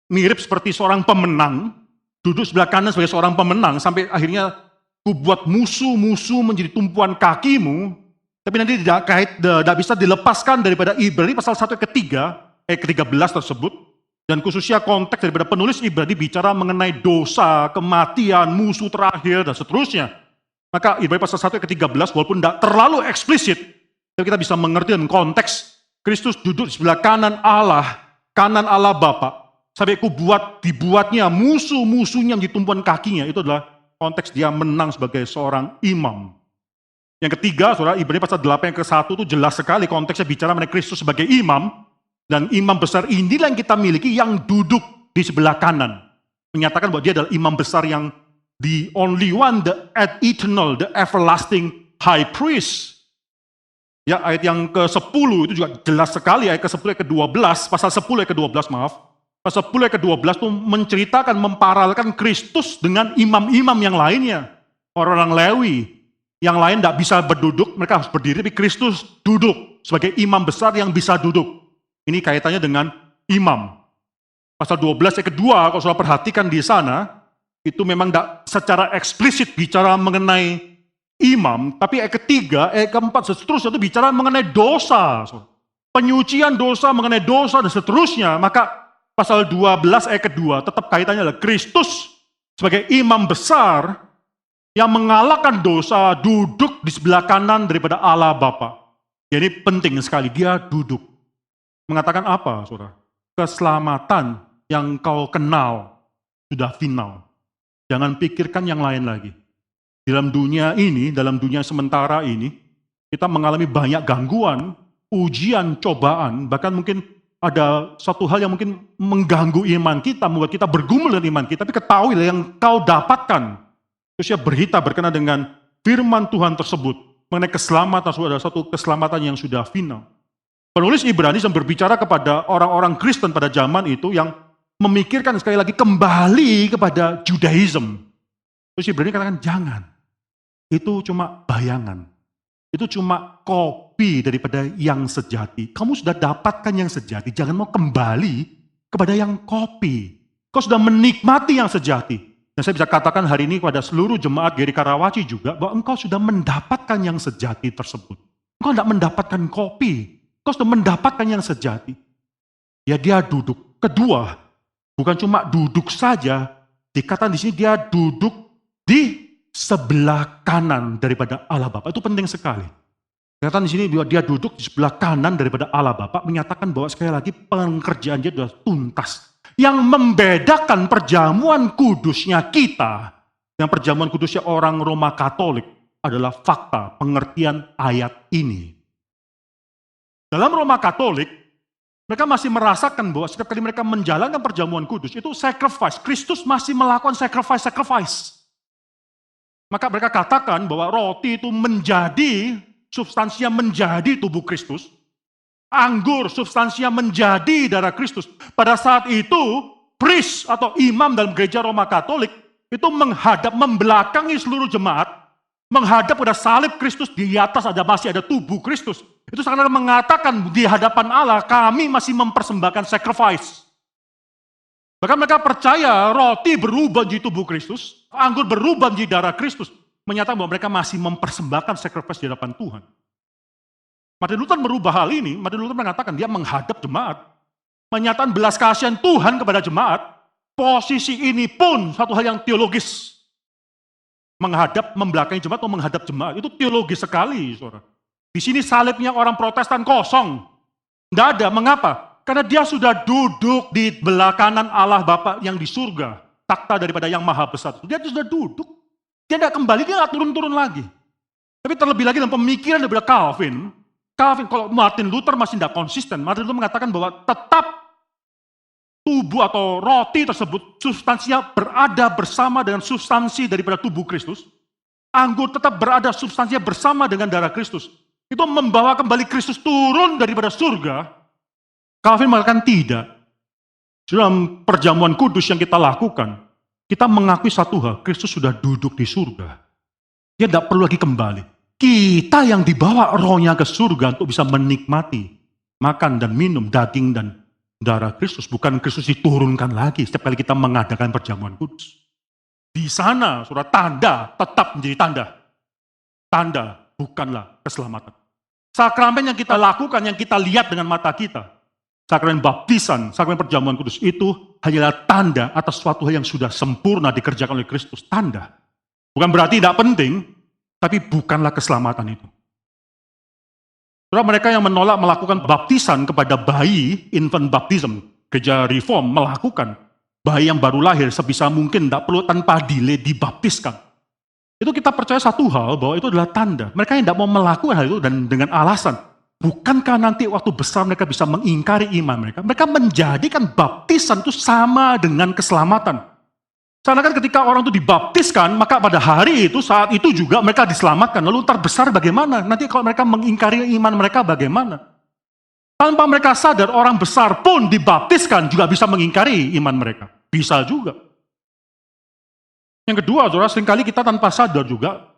mirip seperti seorang pemenang, duduk sebelah kanan sebagai seorang pemenang, sampai akhirnya ku buat musuh-musuh menjadi tumpuan kakimu. Tapi nanti tidak bisa dilepaskan daripada Ibrani pasal 1 ayat ketiga, ayat ke-13 tersebut. Dan khususnya konteks daripada penulis Ibrani bicara mengenai dosa, kematian, musuh terakhir, dan seterusnya. Maka Ibrani pasal 1 ayat ke-13 walaupun tidak terlalu eksplisit, tapi kita bisa mengerti dalam konteks Kristus duduk di sebelah kanan Allah Bapa. Sampai dibuatnya musuh-musuhnya menjadi tumpuan kakinya. Itu adalah konteks dia menang sebagai seorang imam. Yang ketiga, saudara, Ibrani pasal 8 yang ke-1 itu jelas sekali konteksnya bicara mengenai Kristus sebagai imam, dan imam besar inilah yang kita miliki yang duduk di sebelah kanan. Menyatakan bahwa dia adalah imam besar yang the only one, the eternal, the everlasting high priest. Ya, ayat yang ke-10 itu juga jelas sekali, ayat ke-10 ayat ke-12, pasal 10 ayat ke-12 maaf. Pasal 10 ayat ke-12 itu menceritakan, memparalelkan Kristus dengan imam-imam yang lainnya. Orang-orang Lewi, yang lain tidak bisa berduduk, mereka harus berdiri, tapi Kristus duduk sebagai imam besar yang bisa duduk. Ini kaitannya dengan imam. Pasal 12 ayat kedua, kalau saudara perhatikan di sana, itu memang tidak secara eksplisit bicara mengenai imam, tapi ayat ketiga, ayat keempat, seterusnya itu bicara mengenai dosa. Penyucian dosa, mengenai dosa, dan seterusnya. Maka pasal 12 ayat kedua, tetap kaitannya adalah Kristus sebagai imam besar, yang mengalahkan dosa, duduk di sebelah kanan daripada Allah Bapa. Jadi penting sekali, dia duduk. Mengatakan apa, saudara? Keselamatan yang kau kenal sudah final. Jangan pikirkan yang lain lagi. Dalam dunia ini, dalam dunia sementara ini, kita mengalami banyak gangguan, ujian, cobaan, bahkan mungkin ada satu hal yang mungkin mengganggu iman kita, membuat kita bergumul dengan iman kita, tapi ketahuilah yang kau dapatkan. Terus ya berita berkenaan dengan firman Tuhan tersebut mengenai keselamatan, adalah satu keselamatan yang sudah final. Penulis Ibrani yang berbicara kepada orang-orang Kristen pada zaman itu yang memikirkan sekali lagi kembali kepada Judaism. Terus Ibrani katakan jangan, itu cuma bayangan, itu cuma kopi daripada yang sejati. Kamu sudah dapatkan yang sejati, jangan mau kembali kepada yang kopi. Kau sudah menikmati yang sejati. Dan saya bisa katakan hari ini kepada seluruh jemaat GRI Karawaci juga, bahwa engkau sudah mendapatkan yang sejati tersebut. Engkau tidak mendapatkan kopi, engkau sudah mendapatkan yang sejati. Ya dia duduk. Kedua, bukan cuma duduk saja, dikatakan di sini dia duduk di sebelah kanan daripada Allah Bapa. Itu penting sekali. Dikatakan di sini bahwa dia duduk di sebelah kanan daripada Allah Bapa, menyatakan bahwa sekali lagi pekerjaan dia sudah tuntas. Yang membedakan perjamuan kudusnya kita dengan perjamuan kudusnya orang Roma Katolik adalah fakta pengertian ayat ini. Dalam Roma Katolik, mereka masih merasakan bahwa setiap kali mereka menjalankan perjamuan kudus, itu sacrifice. Kristus masih melakukan sacrifice. Maka mereka katakan bahwa roti itu menjadi, substansinya menjadi tubuh Kristus. Anggur substansinya menjadi darah Kristus. Pada saat itu, priest atau imam dalam gereja Roma Katolik itu menghadap, membelakangi seluruh jemaat, menghadap pada salib Kristus, di atas masih ada tubuh Kristus. Itu seakan-akan mengatakan di hadapan Allah, kami masih mempersembahkan sacrifice. Bahkan mereka percaya roti berubah menjadi tubuh Kristus, anggur berubah menjadi darah Kristus, menyatakan bahwa mereka masih mempersembahkan sacrifice di hadapan Tuhan. Martin Luther merubah hal ini. Martin Luther mengatakan dia menghadap jemaat, menyatakan belas kasihan Tuhan kepada jemaat. Posisi ini pun satu hal yang teologis. Menghadap, membelakangi jemaat atau menghadap jemaat, itu teologis sekali, saudara. Di sini salibnya orang Protestan kosong. Tidak ada, mengapa? Karena dia sudah duduk di belah kanan Allah Bapa yang di surga. Takhta daripada yang maha besar. Dia sudah duduk. Dia tidak kembali, dia tidak turun-turun lagi. Tapi terlebih lagi dalam pemikiran daripada Calvin, kalau Martin Luther masih tidak konsisten, Martin Luther mengatakan bahwa tetap tubuh atau roti tersebut substansinya berada bersama dengan substansi daripada tubuh Kristus. Anggur tetap berada substansinya bersama dengan darah Kristus. Itu membawa kembali Kristus turun daripada surga. Calvin mengatakan tidak. Dalam perjamuan kudus yang kita lakukan, kita mengakui satu hal, Kristus sudah duduk di surga. Dia tidak perlu lagi kembali. Kita yang dibawa rohnya ke surga untuk bisa menikmati, makan dan minum daging dan darah Kristus. Bukan Kristus diturunkan lagi setiap kali kita mengadakan perjamuan kudus. Di sana, saudara, tanda tetap menjadi tanda. Tanda bukanlah keselamatan. Sakramen yang kita lakukan, yang kita lihat dengan mata kita, sakramen baptisan, sakramen perjamuan kudus, itu hanyalah tanda atas suatu hal yang sudah sempurna dikerjakan oleh Kristus. Tanda. Bukan berarti tidak penting, tapi bukanlah keselamatan itu. Saudara, mereka yang menolak melakukan baptisan kepada bayi, infant baptism, gereja reform melakukan, bayi yang baru lahir sebisa mungkin tidak perlu tanpa delay dibaptiskan. Itu kita percaya satu hal, bahwa itu adalah tanda. Mereka yang tidak mau melakukan hal itu dan dengan alasan, bukankah nanti waktu besar mereka bisa mengingkari iman mereka? Mereka menjadikan baptisan itu sama dengan keselamatan. Karena kan ketika orang itu dibaptiskan, maka pada hari itu, saat itu juga mereka diselamatkan. Lalu ntar besar bagaimana? Nanti kalau mereka mengingkari iman mereka bagaimana? Tanpa mereka sadar, orang besar pun dibaptiskan juga bisa mengingkari iman mereka. Bisa juga. Yang kedua, saudara, seringkali kita tanpa sadar juga,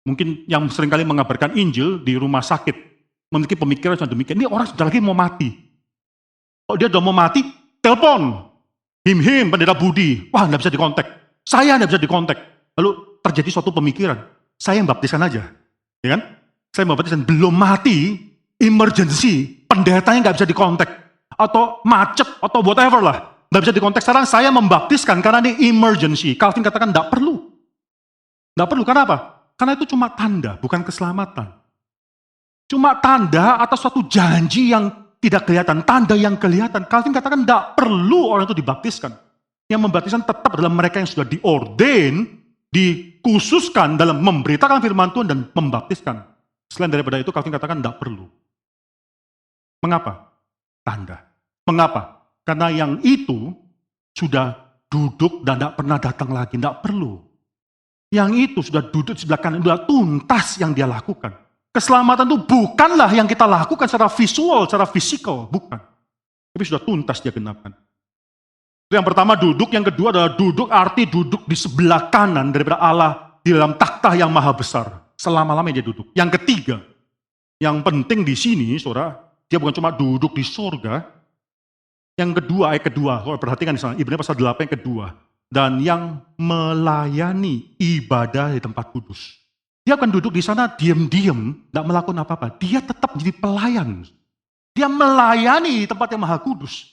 mungkin yang seringkali mengabarkan Injil di rumah sakit, memiliki pemikiran yang demikian, ini orang sudah lagi mau mati. Kalau dia sudah mau mati, telepon. Him, pendeta Budi, wah tidak bisa dikontak. Saya tidak bisa dikontak. Lalu terjadi suatu pemikiran, saya yang baptiskan aja. Ya kan? Saya baptiskan, belum mati, emergency, pendetanya nggak bisa dikontak. Atau macet, atau whatever lah. Nggak bisa dikontak, sekarang saya membaptiskan karena ini emergency. Calvin katakan tidak perlu. Tidak perlu, karena apa? Karena itu cuma tanda, bukan keselamatan. Cuma tanda atas suatu janji yang tidak kelihatan, tanda yang kelihatan. Calvin katakan tidak perlu orang itu dibaptiskan. Yang membaptiskan tetap adalah mereka yang sudah diordain, dikhususkan dalam memberitakan firman Tuhan dan membaptiskan. Selain daripada itu, Calvin katakan tidak perlu. Mengapa? Tanda. Mengapa? Karena yang itu sudah duduk dan tidak pernah datang lagi, tidak perlu. Yang itu sudah duduk di sebelah kanan, sudah tuntas yang dia lakukan. Keselamatan itu bukanlah yang kita lakukan secara visual, secara fisikal, bukan. Tapi sudah tuntas dia genapkan. Itu yang pertama duduk, yang kedua adalah duduk, arti duduk di sebelah kanan daripada Allah di dalam takhta yang maha besar. Selama-lamanya dia duduk. Yang ketiga, yang penting di sini, saudara, dia bukan cuma duduk di surga. Yang kedua, ayat kedua, kalau perhatikan di sana, Ibrani pasal 8 yang kedua. Dan yang melayani ibadah di tempat kudus. Dia akan duduk di sana diam-diam, tidak melakukan apa-apa. Dia tetap menjadi pelayan. Dia melayani tempat yang maha kudus.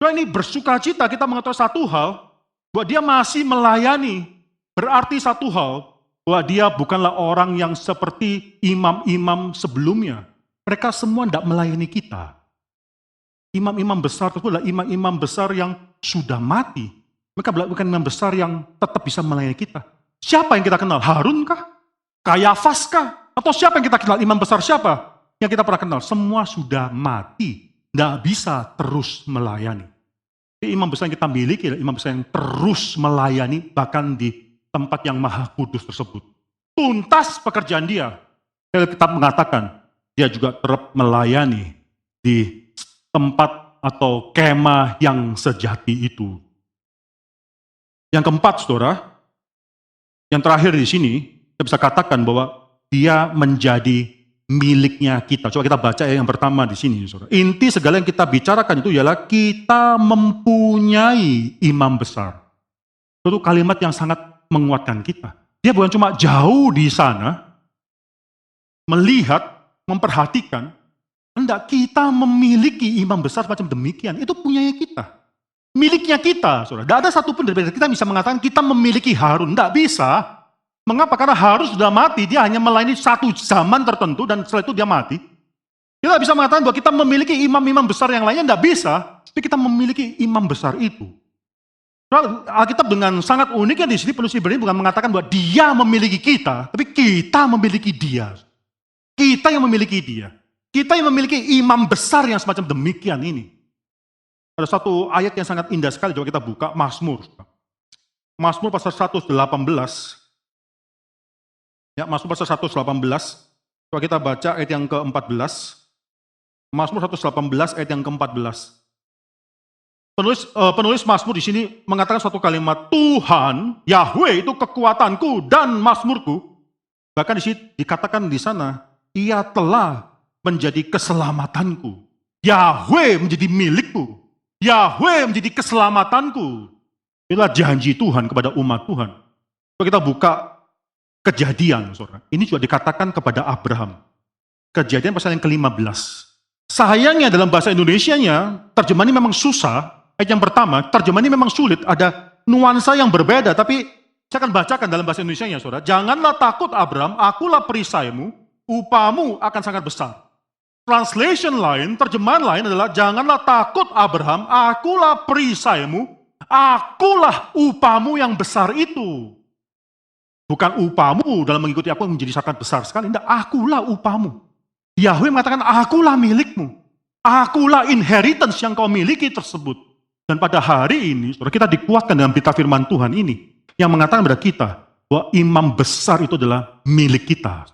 Nah, ini bersuka cita kita mengetahui satu hal, bahwa dia masih melayani. Berarti satu hal, bahwa dia bukanlah orang yang seperti imam-imam sebelumnya. Mereka semua tidak melayani kita. Imam-imam besar itu adalah imam-imam besar yang sudah mati. Mereka bukan imam besar yang tetap bisa melayani kita. Siapa yang kita kenal? Harun kah? Kayafas kah? Atau siapa yang kita kenal? Imam besar siapa yang kita pernah kenal? Semua sudah mati. Tidak bisa terus melayani. Jadi imam besar yang kita miliki adalah imam besar yang terus melayani bahkan di tempat yang maha kudus tersebut. Tuntas pekerjaan dia. Kita mengatakan dia juga tetap melayani di tempat atau kemah yang sejati itu. Yang keempat, saudara, yang terakhir di sini, kita bisa katakan bahwa dia menjadi miliknya kita. Coba kita baca yang pertama di sini, saudara. Inti segala yang kita bicarakan itu ialah kita mempunyai imam besar. Itu kalimat yang sangat menguatkan kita. Dia bukan cuma jauh di sana, melihat, memperhatikan, hendak kita memiliki imam besar macam demikian. Itu punyanya kita. Miliknya kita, saudara. Tidak ada satupun dari kita bisa mengatakan kita memiliki Harun. Tidak bisa. Mengapa? Karena Harun sudah mati. Dia hanya melayani satu zaman tertentu dan setelah itu dia mati. Kita bisa mengatakan bahwa kita memiliki imam-imam besar yang lainnya. Tidak bisa. Tapi kita memiliki imam besar itu. Alkitab dengan sangat uniknya di sini penulis Ibrani bukan mengatakan bahwa dia memiliki kita. Tapi kita memiliki dia. Kita yang memiliki dia. Kita yang memiliki imam besar yang semacam demikian ini. Ada satu ayat yang sangat indah sekali, coba kita buka, Mazmur. Mazmur pasal 118. Ya, Mazmur pasal 118. Coba kita baca ayat yang ke-14. Mazmur 118 ayat yang ke-14. Penulis Mazmur di sini mengatakan suatu kalimat, Tuhan, Yahweh itu kekuatanku dan mazmurku. Bahkan di sini dikatakan di sana, Ia telah menjadi keselamatanku. Yahweh menjadi milikku. Yahweh menjadi keselamatanku. Inilah janji Tuhan kepada umat Tuhan. Kalau kita buka Kejadian, saudara. Ini juga dikatakan kepada Abraham. Kejadian pasal yang ke-15. Sayangnya dalam bahasa Indonesianya, terjemahan ini memang susah. Ayat yang pertama, terjemahan ini memang sulit. Ada nuansa yang berbeda, tapi saya akan bacakan dalam bahasa Indonesianya, saudara. Janganlah takut Abraham, akulah perisaimu, upamu akan sangat besar. Translation lain, terjemahan lain adalah janganlah takut Abraham, akulah perisaimu, akulah upamu yang besar itu. Bukan upamu dalam mengikuti aku yang menjadi sangat besar sekali. Tidak, akulah upamu. Yahweh mengatakan, akulah milikmu. Akulah inheritance yang kau miliki tersebut. Dan pada hari ini, saudara, kita dikuatkan dengan berita firman Tuhan ini, yang mengatakan kepada kita, bahwa imam besar itu adalah milik kita.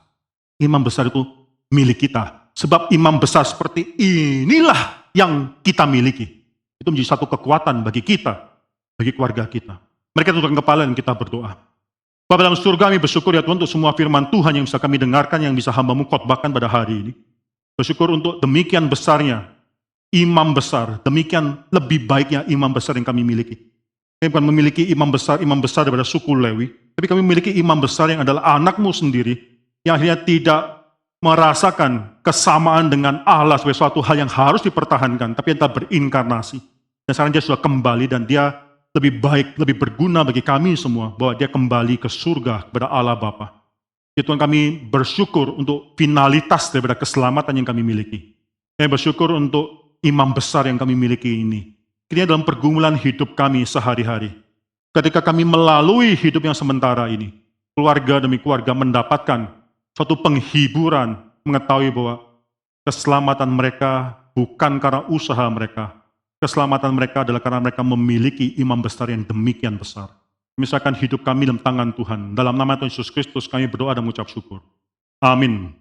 Imam besar itu milik kita. Sebab imam besar seperti inilah yang kita miliki. Itu menjadi satu kekuatan bagi kita, bagi keluarga kita. Mereka tundukkan kepala dan kita berdoa. Bapa dalam surga, kami bersyukur ya Tuhan untuk semua firman Tuhan yang bisa kami dengarkan, yang bisa hamba-Mu khotbahkan pada hari ini. Bersyukur untuk demikian besarnya imam besar, demikian lebih baiknya imam besar yang kami miliki. Kami bukan memiliki imam besar daripada suku Lewi, tapi kami memiliki imam besar yang adalah anak-Mu sendiri, yang akhirnya tidak merasakan kesamaan dengan Allah sebagai suatu hal yang harus dipertahankan, tapi yang telah berinkarnasi. Dan sekarang dia sudah kembali dan dia lebih baik, lebih berguna bagi kami semua, bahwa dia kembali ke surga kepada Allah Bapa. Ya Tuhan, kami bersyukur untuk finalitas daripada keselamatan yang kami miliki. Kami bersyukur untuk imam besar yang kami miliki ini. Kiranya dalam pergumulan hidup kami sehari-hari, ketika kami melalui hidup yang sementara ini, keluarga demi keluarga mendapatkan suatu penghiburan, mengetahui bahwa keselamatan mereka bukan karena usaha mereka. Keselamatan mereka adalah karena mereka memiliki imam besar yang demikian besar. Misalkan hidup kami dalam tangan Tuhan. Dalam nama Tuhan Yesus Kristus kami berdoa dan mengucap syukur. Amin.